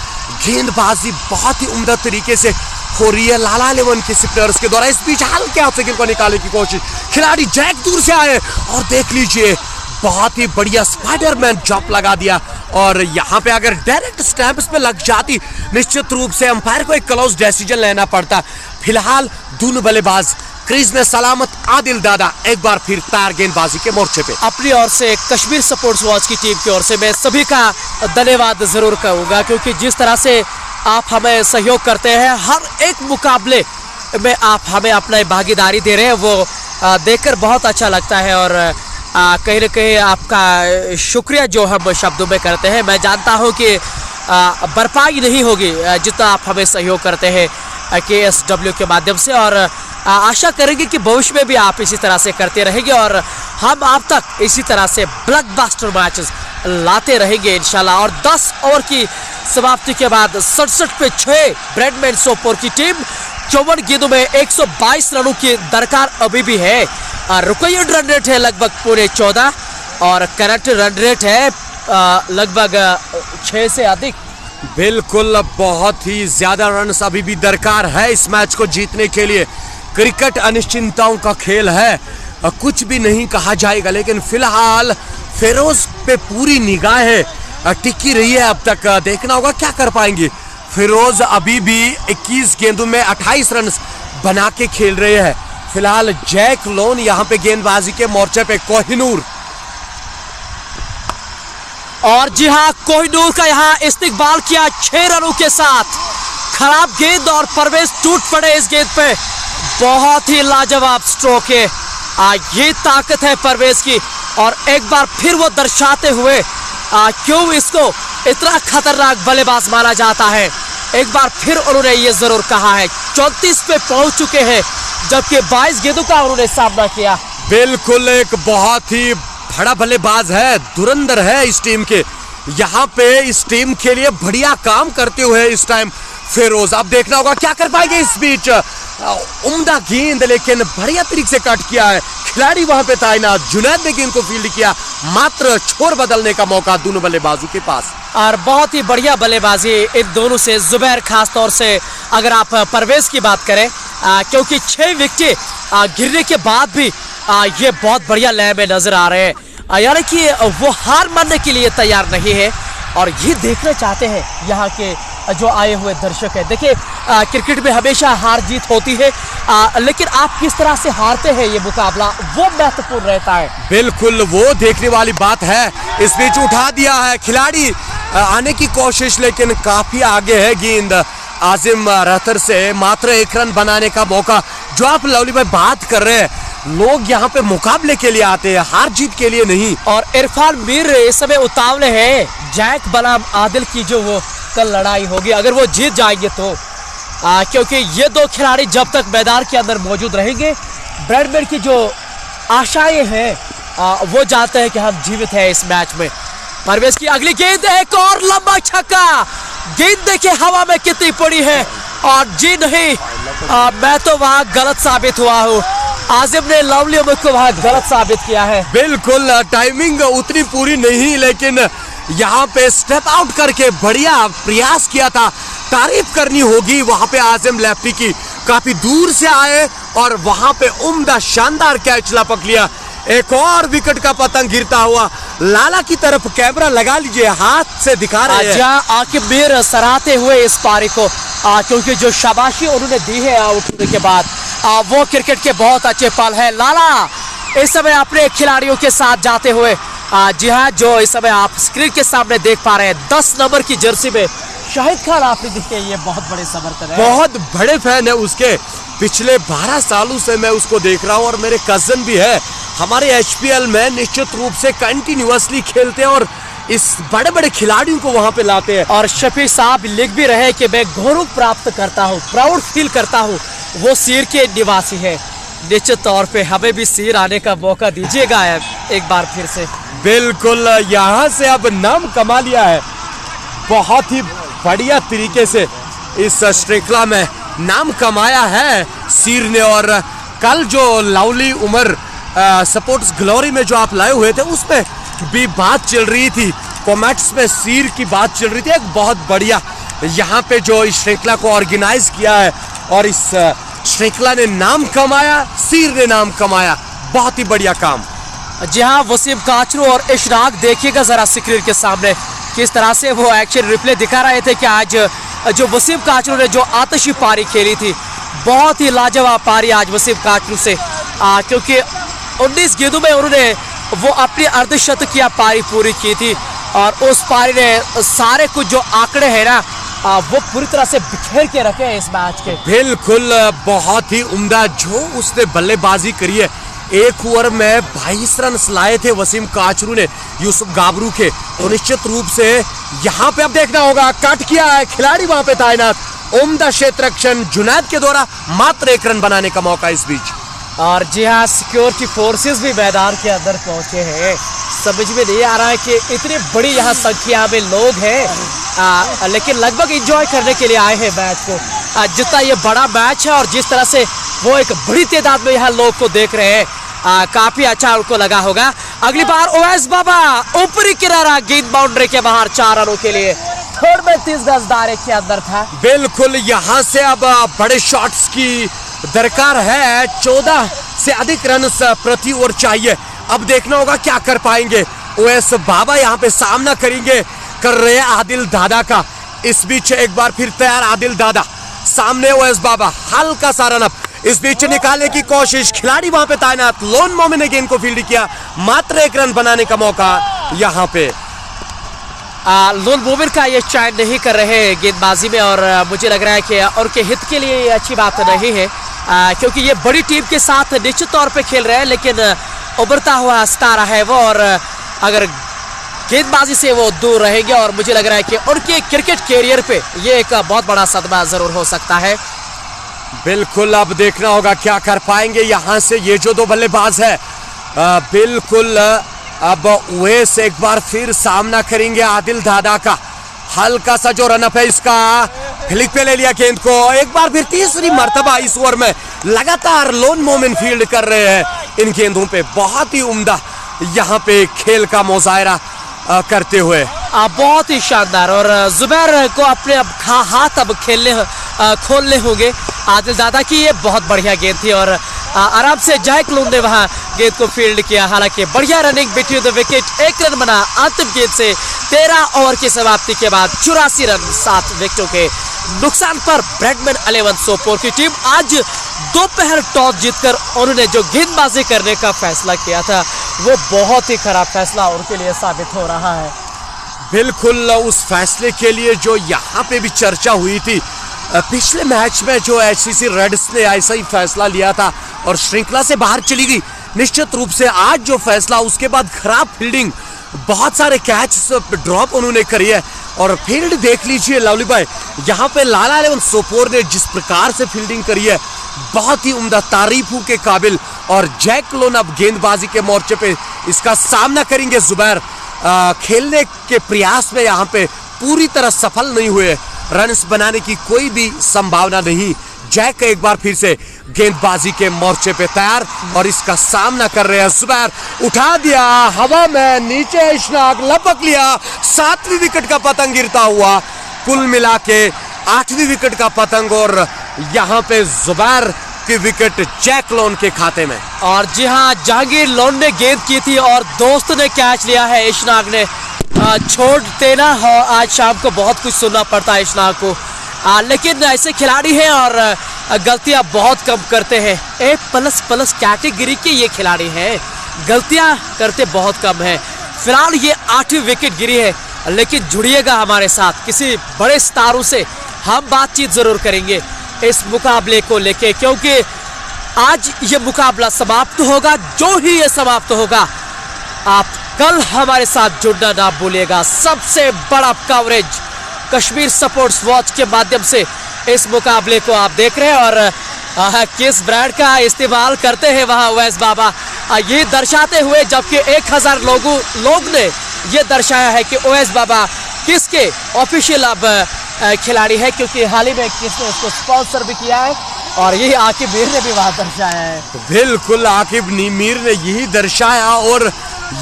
Speaker 2: गेंदबाजी बहुत ही उम्दा तरीके से हो रही है लाला 11 के स्पिनर्स के द्वारा। इस बीच हल्के हाथ से गेंद को निकालने की कोशिश, खिलाड़ी जैक दूर से आए और देख लीजिए बहुत ही बढ़िया स्पाइडरमैन जंप लगा दिया। और यहाँ पे अगर डायरेक्ट स्टैंप्स पे लग जाती निश्चित रूप से अंपायर को एक क्लोज डिसीजन लेना पड़ता। फिलहाल दोनों बल्लेबाज क्रीज में सलामत। आदिल दादा एक बार फिर तैयार गेंदबाजी के मोर्चे पे।
Speaker 1: अपनी ओर से कश्मीर सपोर्ट्स वॉच की टीम की ओर से मैं सभी का धन्यवाद जरूर कहूँगा, क्योंकि जिस तरह से आप हमें सहयोग करते हैं, हर एक मुकाबले में आप हमें अपना भागीदारी दे रहे हैं, वो देखकर बहुत अच्छा लगता है। और कहीं ना कहीं आपका शुक्रिया जो हम शब्दों में करते हैं, मैं जानता हूँ कि भरपाई नहीं होगी जितना आप हमें सहयोग करते हैं KSW के माध्यम से। और आशा करेंगे कि भविष्य में भी आप इसी तरह से करते रहेंगे और हम आप तक इसी तरह से ब्लॉकबस्टर मैचेस लाते रहेंगे इंशाल्लाह। और 10 ओवर की समाप्ति के बाद 67 पे 6 ब्रैडमैन सोपोर की टीम 54 गेंदों में 122 रनों की दरकार अभी भी है। रिक्वायर्ड रन रेट है लगभग 14.5 और करंट रन रेट है लगभग 6 से अधिक।
Speaker 2: बिल्कुल, बहुत ही ज्यादा रन अभी भी दरकार है इस मैच को जीतने के लिए। क्रिकेट अनिश्चितताओं का खेल है, कुछ भी नहीं कहा जाएगा। लेकिन फिलहाल फिरोज पे पूरी निगाहें टिकी रही है अब तक। देखना होगा क्या कर पाएंगे। फिरोज अभी भी 21 गेंदों में 28 रन बना के खेल रहे हैं। फिलहाल जैक लोन यहाँ पे गेंदबाजी के मोर्चे पे। कोहिनूर,
Speaker 1: और जी हाँ, कोहिनूर का यहाँ इस्तेकबाल किया 6 रनों के साथ। खराब गेंद और परवेज टूट पड़े इस गेंद पे। बहुत ही लाजवाब स्ट्रोक है, ये ताकत है परवेज की। और एक बार फिर वो दर्शाते हुए क्यों इसको इतना खतरनाक बल्लेबाज माना जाता है, एक बार फिर उन्होंने ये जरूर कहा है। 34 पे पहुंच चुके हैं, जबकि 22 गेंदों का उन्होंने सामना किया।
Speaker 2: बिल्कुल, एक बहुत ही बड़ा बल्लेबाज है, धुरंधर है इस टीम के। यहाँ पे इस टीम के लिए बढ़िया काम करते हुए इस टाइम फिरोज। अब देखना होगा क्या कर पाएंगे। इस बीच उम्दा गेंद, लेकिन बढ़िया तरीके से कट किया है खिलाड़ी वहां पे तैनात। जुनैद ने गेंद को फील्ड किया, मात्र छोर बदलने का मौका दोनों बल्लेबाजों के पास।
Speaker 1: और बहुत ही बढ़िया बल्लेबाजी इन दोनों से। जुबैर खास तौर से अगर आप परवेज की बात करें, क्योंकि 6 विकेट गिरने के बाद भी ये बहुत बढ़िया लय में नजर आ रहे हैं, यानी कि वो हार मानने के लिए तैयार नहीं है और ये देखना चाहते हैं यहाँ के जो आए हुए दर्शक है। देखिए क्रिकेट में हमेशा हार जीत होती है, लेकिन आप किस तरह से हारते हैं ये मुकाबला, वो महत्वपूर्ण रहता है।
Speaker 2: बिल्कुल वो देखने वाली बात है। इस बीच उठा दिया है खिलाड़ी, आने की कोशिश, लेकिन काफी आगे है गेंद। आजिम रहतर से मात्र 1 रन बनाने का मौका। जो आप लवली भाई बात कर रहे हैं, लोग यहाँ पे मुकाबले के लिए आते हैं, हार जीत के लिए नहीं।
Speaker 1: और इरफान मीर इस समय उतावले हैं जैक बनाम आदिल की जो वो कल लड़ाई होगी, अगर वो जीत जाएंगे तो क्योंकि ये दो खिलाड़ी जब तक मैदान के अंदर मौजूद रहेंगे, ब्रैडमैन की जो आशाएं हैं वो जानते हैं कि हम जीवित हैं इस मैच में। परवेज की अगली गेंद, एक और लंबा छक्का। गेंद देखिए हवा में कितनी पड़ी है और जी नहीं, मैं तो वहां गलत साबित हुआ हूँ। आजिम ने लवली उमर को वहां गलत साबित किया है।
Speaker 2: बिल्कुल टाइमिंग उतनी पूरी नहीं, लेकिन यहाँ पे स्टेप आउट करके बढ़िया प्रयास किया था। तारीफ करनी होगी वहां पे आजिम लेफ्टी की, काफी दूर से आए और वहां पे उम्दा शानदार कैच लपक लिया। एक और विकेट का पतंग गिरता हुआ लाला की तरफ कैमरा लगा लीजिए, हाथ से दिखा रहे हैं।
Speaker 1: आकिब मीर सराहते हुए इस पारी को, क्योंकि जो शाबाशी उन्होंने दी है आउट होने के बाद, वो क्रिकेट के बहुत अच्छे पल है। लाला इस समय अपने खिलाड़ियों के साथ जाते हुए, जी हाँ, जो इस समय आप स्क्रीन के सामने देख पा रहे हैं, 10 नंबर की जर्सी में शाहिद खान आपने दिखे, ये बहुत बड़े समर्थक है,
Speaker 2: बहुत बड़े फैन है उसके। पिछले 12 सालों से मैं उसको देख रहा हूँ और मेरे कजन भी है, हमारे HPL में निश्चित रूप से कंटिन्यूअसली खेलते हैं और इस बड़े बड़े खिलाड़ियों को वहां पे लाते हैं।
Speaker 1: और शफी साहब लिख भी रहे कि मैं गौरव प्राप्त करता हूँ, प्राउड फील करता हूँ, वो सीर के निवासी है। निश्चित तौर पे हमें भी सीर आने का मौका दीजिएगा एक बार फिर से।
Speaker 2: बिल्कुल, यहाँ से अब नाम कमा लिया है बहुत ही बढ़िया तरीके से, इस श्रृंखला में नाम कमाया है सीर ने। और कल जो लवली उमर सपोर्ट्स ग्लोरी में जो आप लाए हुए थे, उसमें भी बात चल रही थी, कॉमेंट्स में सीर की बात चल रही थी। एक बहुत बढ़िया यहाँ पे जो इस श्रृंखला को ऑर्गेनाइज किया है और इस श्रृंखला ने नाम कमाया, सीर ने नाम कमाया, बहुत ही बढ़िया काम।
Speaker 1: जी हाँ, वसीम काचरू और इशराक देखिएगा जरा स्क्रीन के सामने किस तरह से वो एक्शन रिप्ले दिखा रहे थे कि आज जो वसीम काचरू ने जो आतिशी पारी खेली थी, बहुत ही लाजवाब पारी आज वसीम काचरू से, क्योंकि 19 गेंदों में उन्होंने वो अपनी अर्धशतकीय पारी पूरी की थी और उस पारी ने सारे कुछ जो आंकड़े हैं ना, वो पूरी तरह से बिखेर के रखे हैं इस मैच के।
Speaker 2: बिल्कुल, बहुत ही उम्दा जो उसने बल्लेबाजी करी है। एक ओवर में 22 रन लाए थे वसीम काचरू ने यूसुफ गाबरू के, तो निश्चित रूप से यहाँ पे अब देखना होगा। कट किया है खिलाड़ी वहां पे तैनात, उम्दा क्षेत्ररक्षण जुनैद के द्वारा मात्र 1 रन बनाने का मौका इस बीच।
Speaker 1: और जी हाँ, सिक्योरिटी फोर्सेस भी मैदान के अंदर पहुंचे हैं। समझ में नहीं आ रहा है कि इतनी बड़ी यहाँ संख्या में लोग हैं, लेकिन लगभग एंजॉय करने के लिए आए हैं मैच को। जितना ये बड़ा मैच है और जिस तरह से वो एक बड़ी तादाद में यहाँ लोग को देख रहे हैं, काफी अच्छा उनको लगा होगा। अगली बार ओवैस बाबा ऊपरी किनारा, गेंद बाउंड्री के बाहर 4 रनों के लिए, थर्ड में 30 गज दायरे के अंदर था।
Speaker 2: बिल्कुल, यहाँ से अब बड़े शॉट्स की दरकार है। 14 से अधिक रन प्रति ओवर चाहिए। अब देखना होगा क्या कर पाएंगे। ओवैस बाबा यहाँ पे सामना कर रहे हैं आदिल दादा का। इस बीच एक बार फिर तैयार आदिल दादा, सामने ओवैस बाबा, हल्का सा रन अप, इस बीच निकालने की कोशिश, खिलाड़ी वहां पे तैनात, लोन मोमिन ने गेंद को फील्ड किया, मात्र 1 रन बनाने का मौका यहाँ पे।
Speaker 1: लोन मोमिन का ये चयन नहीं कर रहे गेंदबाजी में और मुझे लग रहा है कि उनके हित के लिए ये अच्छी बात नहीं है, क्योंकि ये बड़ी टीम के साथ निश्चित तौर पे खेल रहे हैं, लेकिन उभरता हुआ सितारा है वो, और अगर गेंदबाजी से वो दूर रहेंगे और मुझे लग रहा है कि उनके क्रिकेट कैरियर पे ये एक बहुत बड़ा सदमा जरूर हो सकता है।
Speaker 2: बिल्कुल, अब देखना होगा क्या कर पाएंगे यहाँ से ये जो दो बल्लेबाज है। बिल्कुल, अब ओवैस एक बार फिर सामना करेंगे आदिल दादा का। हल्का सा जो रन अप है इसका, फ्लिक पे ले लिया गेंद को, एक बार फिर तीसरी मर्तबा इस ओवर में लगातार लोन मोमिन फील्ड कर रहे हैं इन गेंदों पे। बहुत ही उम्दा यहाँ पे खेल का मुजाहरा करते हुए,
Speaker 1: बहुत ही शानदार। और जुबैर को अपने अब हाथ अब खोलने होंगे आदिल दादा की। ये बहुत बढ़िया गेंद थी और आराम से जैक लोन ने वहां गेंद को फील्ड किया। हालांकि बढ़िया running between the wicket, 1 run बना अंतिम गेंद से। 13 ओवर की समाप्ति के बाद 84 रन 7 विकेटों के नुकसान पर ब्रैडमैन 11 सोपोर की टीम आज दोपहर टॉस जीतकर उन्होंने जो गेंदबाजी करने का फैसला किया था वो बहुत ही खराब फैसला उनके लिए साबित हो रहा है।
Speaker 2: बिल्कुल उस फैसले के लिए जो यहाँ पे भी चर्चा हुई थी, पिछले मैच में जो एचसीसी रेड्स ने ऐसा ही फैसला लिया था और श्रृंखला से बाहर चली गई। निश्चित रूप से आज जो फैसला, उसके बाद खराब फील्डिंग, बहुत सारे कैच ड्रॉप उन्होंने करी है। और फील्ड देख लीजिए लवली भाई, यहाँ पे लाला 11 सोपोर ने जिस प्रकार से फील्डिंग करी है, बहुत ही उम्दा, तारीफों के काबिल। और जैक लोन अब गेंदबाजी के मोर्चे पे इसका सामना करेंगे। जुबैर खेलने के प्रयास में यहाँ पे पूरी तरह सफल नहीं हुए, रन्स बनाने की कोई भी संभावना नहीं। जैक एक बार फिर से गेंदबाजी के मोर्चे पे तैयार और इसका सामना कर रहे हैं। जुबैर उठा दिया हवा में, नीचे इशनाक लपक लिया, 7वीं विकेट का पतंग गिरता हुआ। कुल मिला के 8वीं विकेट का पतंग और यहाँ पे जुबैर की विकेट जैक लोन के खाते में।
Speaker 1: और जी हाँ, जहांगीर लोन ने गेंद की थी और दोस्त ने कैच लिया है। इशनाक ने छोड़ देना, आज शाम को बहुत कुछ सुनना पड़ता है इशनाक को, लेकिन ऐसे खिलाड़ी हैं और गलतियां बहुत कम करते हैं। A++ कैटेगरी के ये खिलाड़ी हैं, गलतियां करते बहुत कम हैं। फिलहाल ये 8वीं विकेट गिरी है, लेकिन जुड़िएगा हमारे साथ, किसी बड़े सितारों से हम बातचीत जरूर करेंगे इस मुकाबले को लेके, क्योंकि आज ये मुकाबला समाप्त होगा। जो ही ये समाप्त होगा, आप कल हमारे साथ जुड़ना ना भूलिएगा। सबसे बड़ा कवरेज कश्मीर स्पोर्ट्स वॉच के माध्यम से इस मुकाबले को आप देख रहे हैं। और किस ब्रांड का इस्तेमाल करते हैं वहां उवैस बाबा, ये दर्शाते हुए, जबकि 1000 लोग ने ये दर्शाया है कि उवैस बाबा किसके ऑफिशियल अब खिलाड़ी है, क्योंकि हाल ही में किसने उसको स्पॉन्सर भी किया है और यही आकिब मीर ने भी वहां दर्शाया है।
Speaker 2: बिल्कुल आकिब मीर ने यही दर्शाया और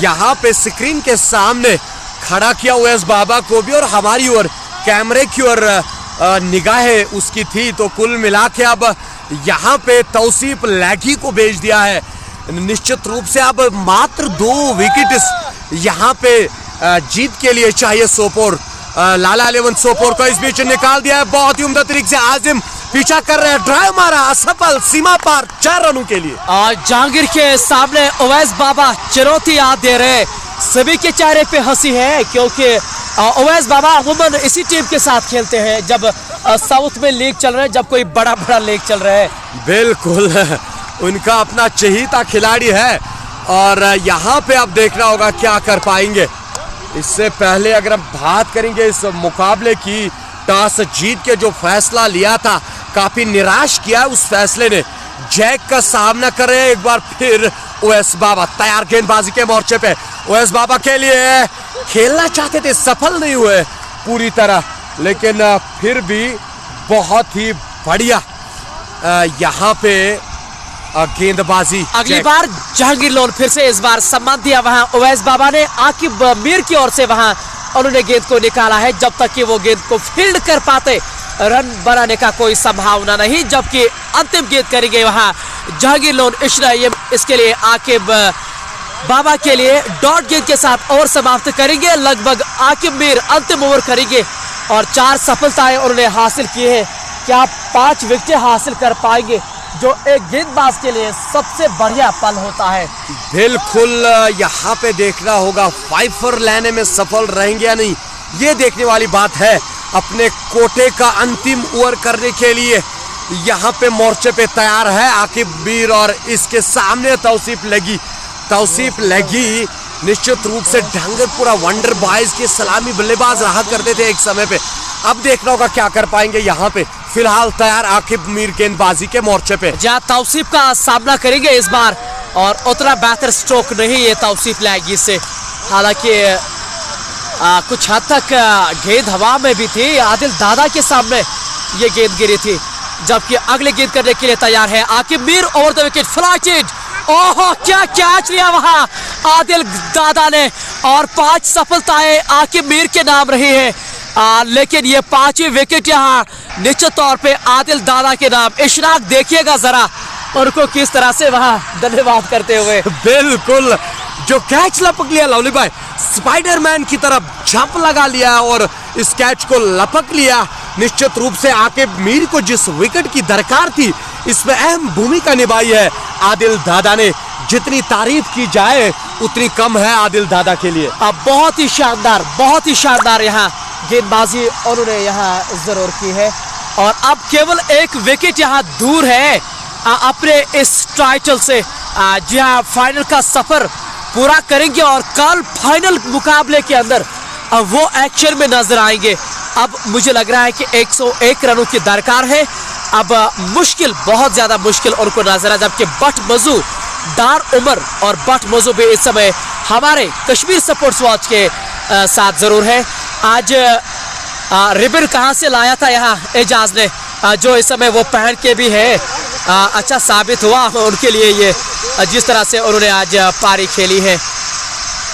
Speaker 2: यहाँ पे स्क्रीन के सामने खड़ा किया उवैस बाबा को भी, और हमारी ओर कैमरे की ओर निगाहें उसकी थी। तो कुल मिला के अब यहाँ पे तौसीफ लैगी को भेज दिया है। निश्चित रूप से अब मात्र 2 विकेट यहाँ पे जीत के लिए चाहिए सोपोर। लाला 11 सोपोर को इस बीच निकाल दिया है, बहुत ही उम्दा तरीके से आजिम पीछा कर रहे हैं, ड्राइव मारा, असफल, सीमा पार 4 रनों के लिए।
Speaker 1: और जहांगीर के सामने उवैस बाबा चुनौती याद दे रहे, सभी के चेहरे पे हंसी है, क्योंकि उवैस बाबा अमूमन इसी टीम के साथ खेलते हैं जब साउथ में लीग चल रहा है, जब कोई बड़ा लीग चल रहा है।
Speaker 2: बिल्कुल उनका अपना चहीता खिलाड़ी है और यहाँ पे अब देखना होगा क्या कर पाएंगे। इससे पहले अगर हम बात करेंगे इस मुकाबले की, टॉस जीत के जो फैसला लिया था, काफी निराश किया उस फैसले ने। जैक का सामना कर रहे हैं एक बार फिर उवैस बाबा, तैयार गेंदबाजी के मोर्चे पे। उवैस बाबा के लिए खेलना चाहते थे, सफल नहीं हुए पूरी तरह, लेकिन फिर भी बहुत ही बढ़िया यहाँ पे गेंदबाजी।
Speaker 1: अगली बार जहांगीर लोन फिर से इस बार सम्मान दिया वहां उवैस बाबा ने, आकिब मीर की ओर से वहां उन्होंने गेंद को निकाला है। जब तक कि वो गेंद को फील्ड कर पाते, रन बनाने का कोई संभावना नहीं। जबकि अंतिम गेंद करेंगे वहां जहांगीर लोन इशरा, इसके लिए आकिब बाबा के लिए डॉट गेंद के साथ ओवर समाप्त करेंगे। लगभग आकिब मीर अंतिम ओवर करेंगे और 4 सफलताएं उन्होंने हासिल की है। क्या 5 विकेट हासिल कर पाएंगे, जो एक गेंदबाज के लिए सबसे बढ़िया पल होता है।
Speaker 2: बिल्कुल यहाँ पे देखना होगा 5 फोर लाने में सफल रहेंगे या नहीं, ये देखने वाली बात है। अपने कोटे का अंतिम ओवर करने के लिए यहाँ पे मोर्चे पे तैयार है आकिब मीर और इसके सामने तौसीफ लगी निश्चित रूप से ढंगरपुरा वंडर बॉयज के सलामी बल्लेबाज रहा करते थे एक समय पे। अब देखना होगा क्या कर पाएंगे यहाँ पे। फिलहाल तैयार आकिब मीर गेंदबाजी के मोर्चे पे,
Speaker 1: जहाँ तौसीफ का सामना करेंगे इस बार, और उतना बेहतर स्ट्रोक नहीं ये तौसीफ लैगी से। हालांकि कुछ हद तक गेंद हवा में भी थी, आदिल दादा के सामने ये गेंद गिरी थी। जबकि अगले गेंद करने के लिए तैयार है Aqib Mir, over the wicket, flighted. ओहो, क्या कैच लिया वहां आदिल दादा ने, और 5 सफलताएं आकिब मीर के नाम रही है। लेकिन ये 5वीं विकेट यहाँ निश्चित तौर पे आदिल दादा के नाम। इशराक देखिएगा जरा, उनको किस तरह से वहां धन्यवाद करते हुए।
Speaker 2: बिल्कुल, जो कैच लपक लिया लवली भाई, स्पाइडरमैन की तरफ झप लगा लिया और इस कैच को लपक लिया। निश्चित रूप से आकिब मीर को जिस विकेट की दरकार थी, इसमें अहम भूमिका निभाई है आदिल दादा ने। जितनी तारीफ की जाए उतनी कम है आदिल दादा के लिए।
Speaker 1: अब बहुत ही शानदार यहाँ गेंदबाजी उन्होंने यहाँ जरूर की है और अब केवल एक विकेट यहाँ दूर है अपने इस टाइटल से। जी हाँ, फाइनल का सफर पूरा करेंगे और कल फाइनल मुकाबले के अंदर अब वो एक्शन में नजर आएंगे। अब मुझे लग रहा है कि 101 रनों की दरकार है। अब मुश्किल, बहुत ज्यादा मुश्किल उनको नजर है, जबकि बट मजू, डार उमर और बट मजू भी इस समय हमारे कश्मीर स्पोर्ट्स वॉच के साथ जरूर है। आज रिबन कहाँ से लाया था यहाँ एजाज ने, जो इस समय वो पहन के भी है। अच्छा साबित हुआ उनके लिए ये, जिस तरह से उन्होंने आज पारी खेली है।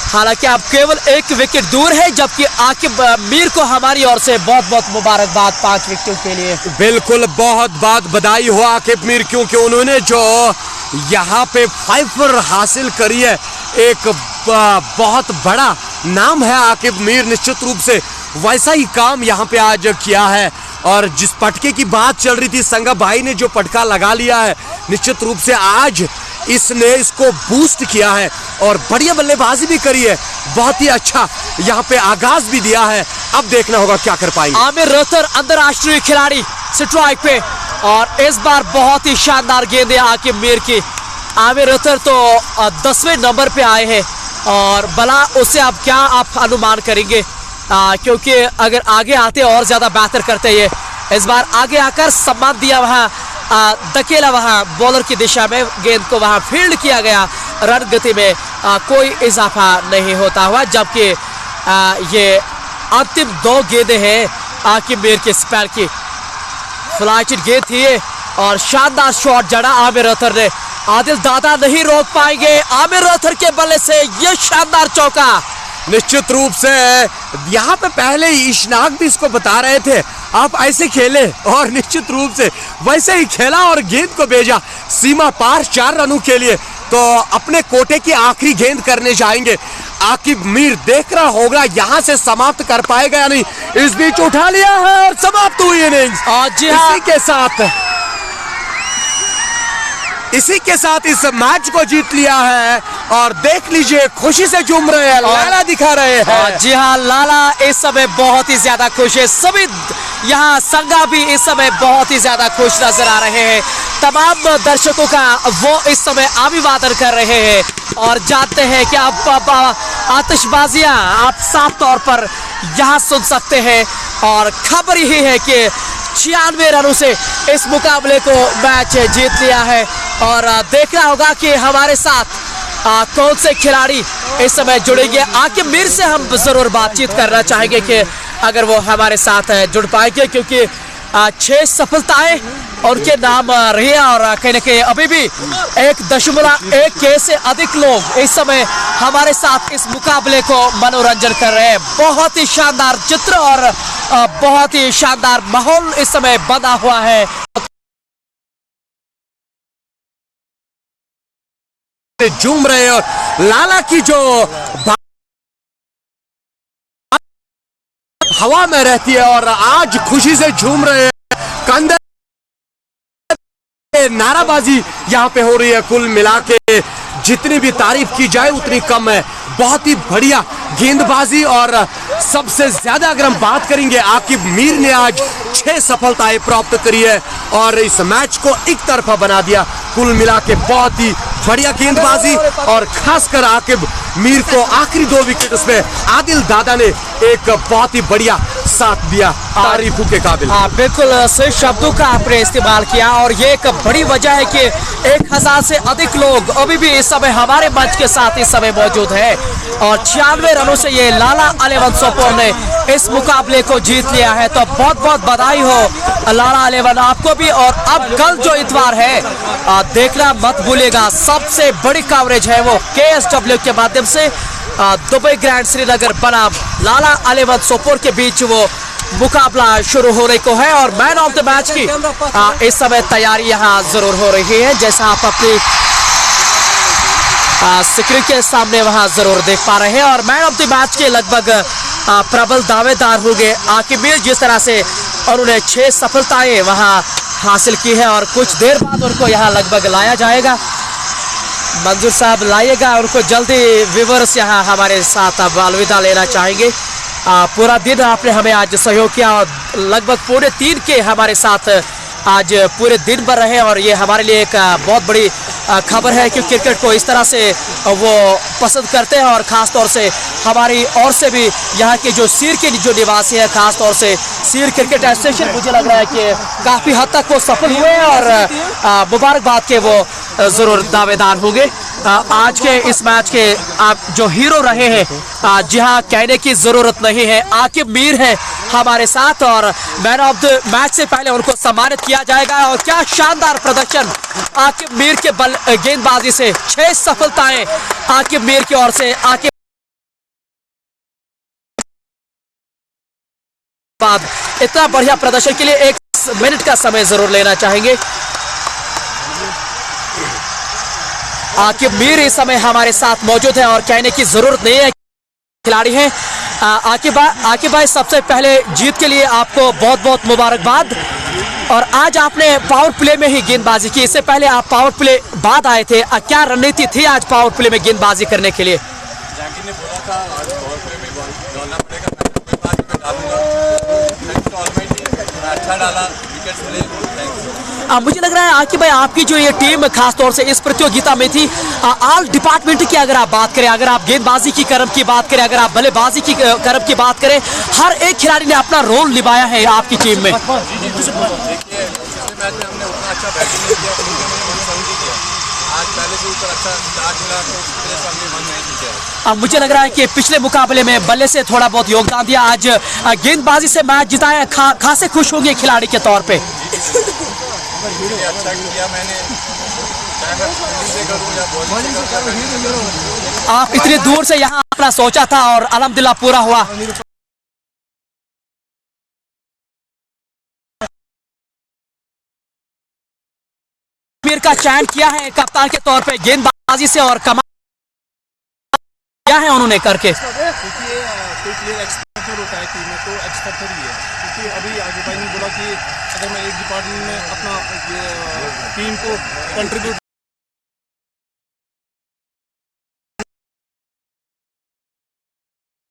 Speaker 1: हालांकि अब केवल एक विकेट दूर है, जबकि आकिब मीर को हमारी ओर से बहुत बहुत मुबारकबाद 5 विकेटों के लिए।
Speaker 2: बिल्कुल, बहुत बहुत बधाई हो आकिब मीर, क्योंकि उन्होंने जो यहाँ पे 5 हासिल करी है, एक बहुत बड़ा नाम है आकिब मीर। निश्चित रूप से वैसा ही काम यहाँ पे आज किया है। और जिस पटके की बात चल रही थी, संगा भाई ने जो पटका लगा लिया है, निश्चित रूप से आज इसने इसको बूस्ट किया है और बढ़िया बल्लेबाजी भी करी है। बहुत ही अच्छा यहाँ पे आगाज भी दिया है। अब देखना होगा क्या कर पाएंगे।
Speaker 1: आमिर रथर अंतरराष्ट्रीय खिलाड़ी स्ट्राइक पे, और इस बार बहुत ही शानदार गेंद आकिब मीर की। आमिर रथर तो 10वें नंबर पे आए हैं और भला उससे अब क्या आप अनुमान करेंगे, क्योंकि अगर आगे आते और ज्यादा बेहतर करते ये। इस बार आगे आकर सम्मान दिया, वहाँ धकेला वहाँ बॉलर की दिशा में, गेंद को वहाँ फील्ड किया गया। रन गति में कोई इजाफा नहीं होता हुआ, जबकि ये अंतिम 2 गेंदें हैं आकिब मीर के स्पेल की। फ्लाइटेड गेंद थी और शानदार शॉट जड़ा आमिर रथर ने। आदिल दादा नहीं रोक पाएंगे आमिर रथर के बल्ले से ये शानदार चौका।
Speaker 2: निश्चित रूप से यहाँ पे पहले ही इशनाक भी इसको बता रहे थे, आप ऐसे खेले, और निश्चित रूप से वैसे ही खेला और गेंद को भेजा सीमा पार 4 रनों के लिए। तो अपने कोटे की आखिरी गेंद करने जाएंगे। आकिब मीर देख रहा होगा यहाँ से समाप्त कर पाएगा या नहीं। इस बीच उठा लिया है और समाप्त हुई इनिंग्स।
Speaker 1: जी हाँ,
Speaker 2: इसी के साथ इस मैच को जीत लिया है और देख लीजिए खुशी से झूम रहे हैं, लाला दिखा रहे हैं।
Speaker 1: जी हाँ, लाला इस समय बहुत ही ज्यादा खुश है। सभी यहाँ संगा भी इस समय बहुत ही ज्यादा खुश नजर आ रहे हैं। तमाम दर्शकों का वो इस समय अभिवादन कर रहे हैं और जानते हैं कि अब आतिशबाजियां आप साफ तौर पर यहाँ सुन सकते हैं। और खबर यही है कि 96 रनों से इस मुकाबले को मैच जीत लिया है। और देखना होगा कि हमारे साथ कौन से खिलाड़ी इस समय जुड़ेंगे। आकिब मीर से हम जरूर बातचीत करना चाहेंगे कि अगर वो हमारे साथ जुड़ पाएंगे, क्योंकि 6 सफलताएं उनके नाम रही है और कहीं ना कहीं अभी भी 1.1 से अधिक लोग इस समय हमारे साथ इस मुकाबले को मनोरंजन कर रहे हैं। बहुत ही शानदार चित्र और बहुत ही शानदार माहौल इस समय बना हुआ है।
Speaker 2: झूम रहे और लाला की जो हवा में रहती है और आज खुशी से झूम रहे हैं। कंधे नाराबाजी यहाँ पे हो रही है। कुल मिला के जितनी भी तारीफ की जाए उतनी कम है। बहुत ही बढ़िया गेंदबाजी और सबसे ज्यादा अगर हम बात करेंगे, आकिब मीर ने आज 6 सफलताएं प्राप्त करी है और इस मैच को एक तरफा बना दिया। कुल मिला के बहुत ही बढ़िया गेंदबाजी और खासकर आकिब मीर को आखिरी 2 विकेट उसमें आदिल दादा ने एक बहुत ही बढ़िया साथ दिया, तारीफों के काबिल।
Speaker 1: हाँ बिल्कुल सही शब्दों का आपने इस्तेमाल किया और ये एक बड़ी वजह है कि 1000 से अधिक लोग अभी भी इस समय हमारे मंच के साथ इस समय मौजूद है और 96 रनों से ये लाला 11 सोपोर ने इस मुकाबले को जीत लिया है। तो बहुत बहुत बधाई हो लाला 11 आपको भी। और अब कल जो इतवार है देखना मत भूलिएगा, सबसे बड़ी कवरेज है वो KSW के माध्यम से दुबई ग्रैंड श्रीनगर बनाम लाला 11 सोपोर के बीच वो मुकाबला शुरू होने को है और मैन ऑफ द मैच की इस समय तैयारी यहाँ जरूर हो रही है, जैसा आप अपनी स्क्रीन के सामने वहां जरूर देख पा रहे हैं। और मैन ऑफ द मैच के लगभग प्रबल दावेदार होंगे आकिब मीर, जिस तरह से उन्होंने 6 सफलताएं वहां हासिल की है और कुछ देर बाद उनको यहाँ लगभग लाया जाएगा। मंजूर साहब लाइएगा उनको जल्दी। व्यूअर्स यहाँ हमारे साथ अब अलविदा लेना चाहेंगे। पूरा दिन आपने हमें आज सहयोग किया और लगभग 2:30 के हमारे साथ आज पूरे दिन भर रहे और ये हमारे लिए एक बहुत बड़ी खबर है कि क्रिकेट को इस तरह से वो पसंद करते हैं और ख़ास तौर से हमारी ओर से भी यहाँ के जो सीर के जो निवासी हैं, ख़ास तौर से सीर क्रिकेट एसोसिएशन, मुझे लग रहा है कि काफ़ी हद तक वो सफल हुए हैं और मुबारकबाद के वो ज़रूर दावेदार होंगे। आज के इस मैच के आप जो हीरो रहे हैं, जी हाँ, कहने की ज़रूरत नहीं है, आकिब मीर है हमारे साथ और मैन ऑफ द मैच से पहले उनको सम्मानित किया जाएगा। और क्या शानदार प्रदर्शन आकिब मीर के बल गेंदबाजी से, 6 सफलताएं आकिब मीर की ओर से। आकिब बाद इतना बढ़िया प्रदर्शन के लिए 1 मिनट का समय जरूर लेना चाहेंगे। आकिब मीर इस समय हमारे साथ मौजूद है और कहने की जरूरत नहीं है, खिलाड़ी हैं। आकिब भाई, सबसे पहले जीत के लिए आपको बहुत बहुत मुबारकबाद। और आज आपने पावर प्ले में ही गेंदबाजी की, इससे पहले आप पावर प्ले बाद आए थे, क्या रणनीति थी आज पावर प्ले में गेंदबाजी करने के लिए?
Speaker 3: जाकिर ने बोला था आज पावर प्ले में डालना पड़ेगा, मैं बाद में डालूंगा। अच्छा डाला, विकेट्स मिले।
Speaker 1: मुझे लग रहा है आकिब भाई, आपकी जो ये टीम खास तौर से इस प्रतियोगिता में थी, ऑल डिपार्टमेंट की अगर आप बात करें, अगर आप गेंदबाजी की क्रम की बात करें, अगर आप बल्लेबाजी की क्रम की बात करें, हर एक खिलाड़ी ने अपना रोल निभाया है आपकी टीम में।
Speaker 3: देखिए, पिछले मैच में हमने उतना अच्छा बैटिंग नहीं किया, आज पहले से ऊपर अच्छा स्टार्ट मिला तो मेरे सामने 1 मैच जीता है।
Speaker 1: मुझे लग रहा है कि पिछले मुकाबले में बल्ले से थोड़ा बहुत योगदान दिया, आज गेंदबाजी से मैच जिताया, खासे खुश होंगे खिलाड़ी के तौर पे।
Speaker 3: अच्छा किया मैंने, चाहे मैं फील्डिंग से करूं या बॉलिंग से करूं।
Speaker 1: आप इतनी दूर से यहाँ अपना सोचा था और अल्हम्दुलिल्लाह पूरा हुआ। मीर का चयन किया है कप्तान के तौर पे गेंदबाजी से और कमाल किया है उन्होंने करके।
Speaker 4: देखिए, कोई प्लेयर एक्सपेक्टर होता है टीम में तो एक्सपेक्टर ही है, क्योंकि अभी आगे भाई ने बोला कि अगर मैं एक डिपार्टमेंट में अपना टीम को कंट्रीब्यूट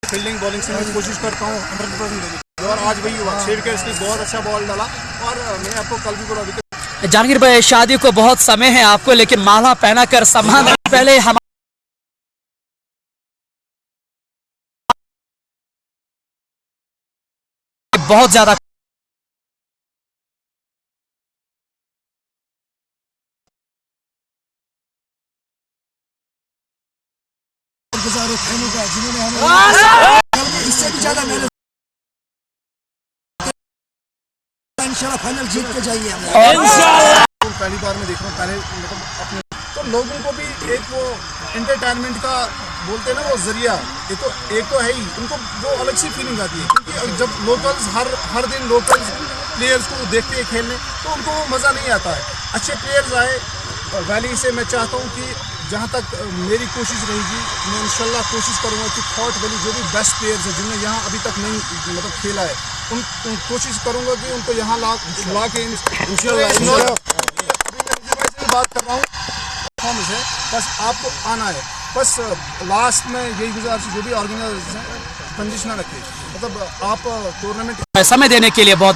Speaker 4: फील्डिंग बॉलिंग से मैं कोशिश करता हूँ 100% देने की, और आज वही हुआ। 6 विकेट्स की बहुत अच्छा बॉल डाला और मैंने आपको कल भी बोला विकेट।
Speaker 1: जहांगीर भाई, शादी को बहुत समय है आपको, लेकिन माला पहना कर सम्मान पहले हम बहुत ज्यादा
Speaker 5: इससे भी ज्यादा मेहनत इंशाल्लाह फाइनल जीत के जाइए हम।
Speaker 4: पहली बार मैं देख रहा हूँ, पहले मतलब अपने तो लोगों को भी एक वो एंटरटेनमेंट का बोलते हैं ना, वो जरिया एक तो है ही, उनको वो अलग सी फीलिंग आती है, क्योंकि जब लोकल्स हर दिन लोकल्स प्लेयर्स को देखते हैं खेलने तो उनको वो मज़ा नहीं आता है। अच्छे प्लेयर्स आए वैली से, मैं चाहता हूँ कि जहाँ तक मेरी कोशिश रहेगी, मैं इंशाल्लाह कोशिश करूँगा कि फोर्ट वैली जो भी बेस्ट प्लेयर्स हैं जिन्हें यहाँ अभी तक नहीं मतलब खेला है, उन कोशिश करूँगा कि उनको यहाँ ला के इंशाल्लाह बात कर रहा हूँ परफॉर्मेंस है, बस आपको आना है। बस लास्ट में यही गुजारिश, जो भी ऑर्गेनाइजर्स हैं, कंडीशन रखें, मतलब आप टूर्नामेंट
Speaker 1: समय देने के लिए बहुत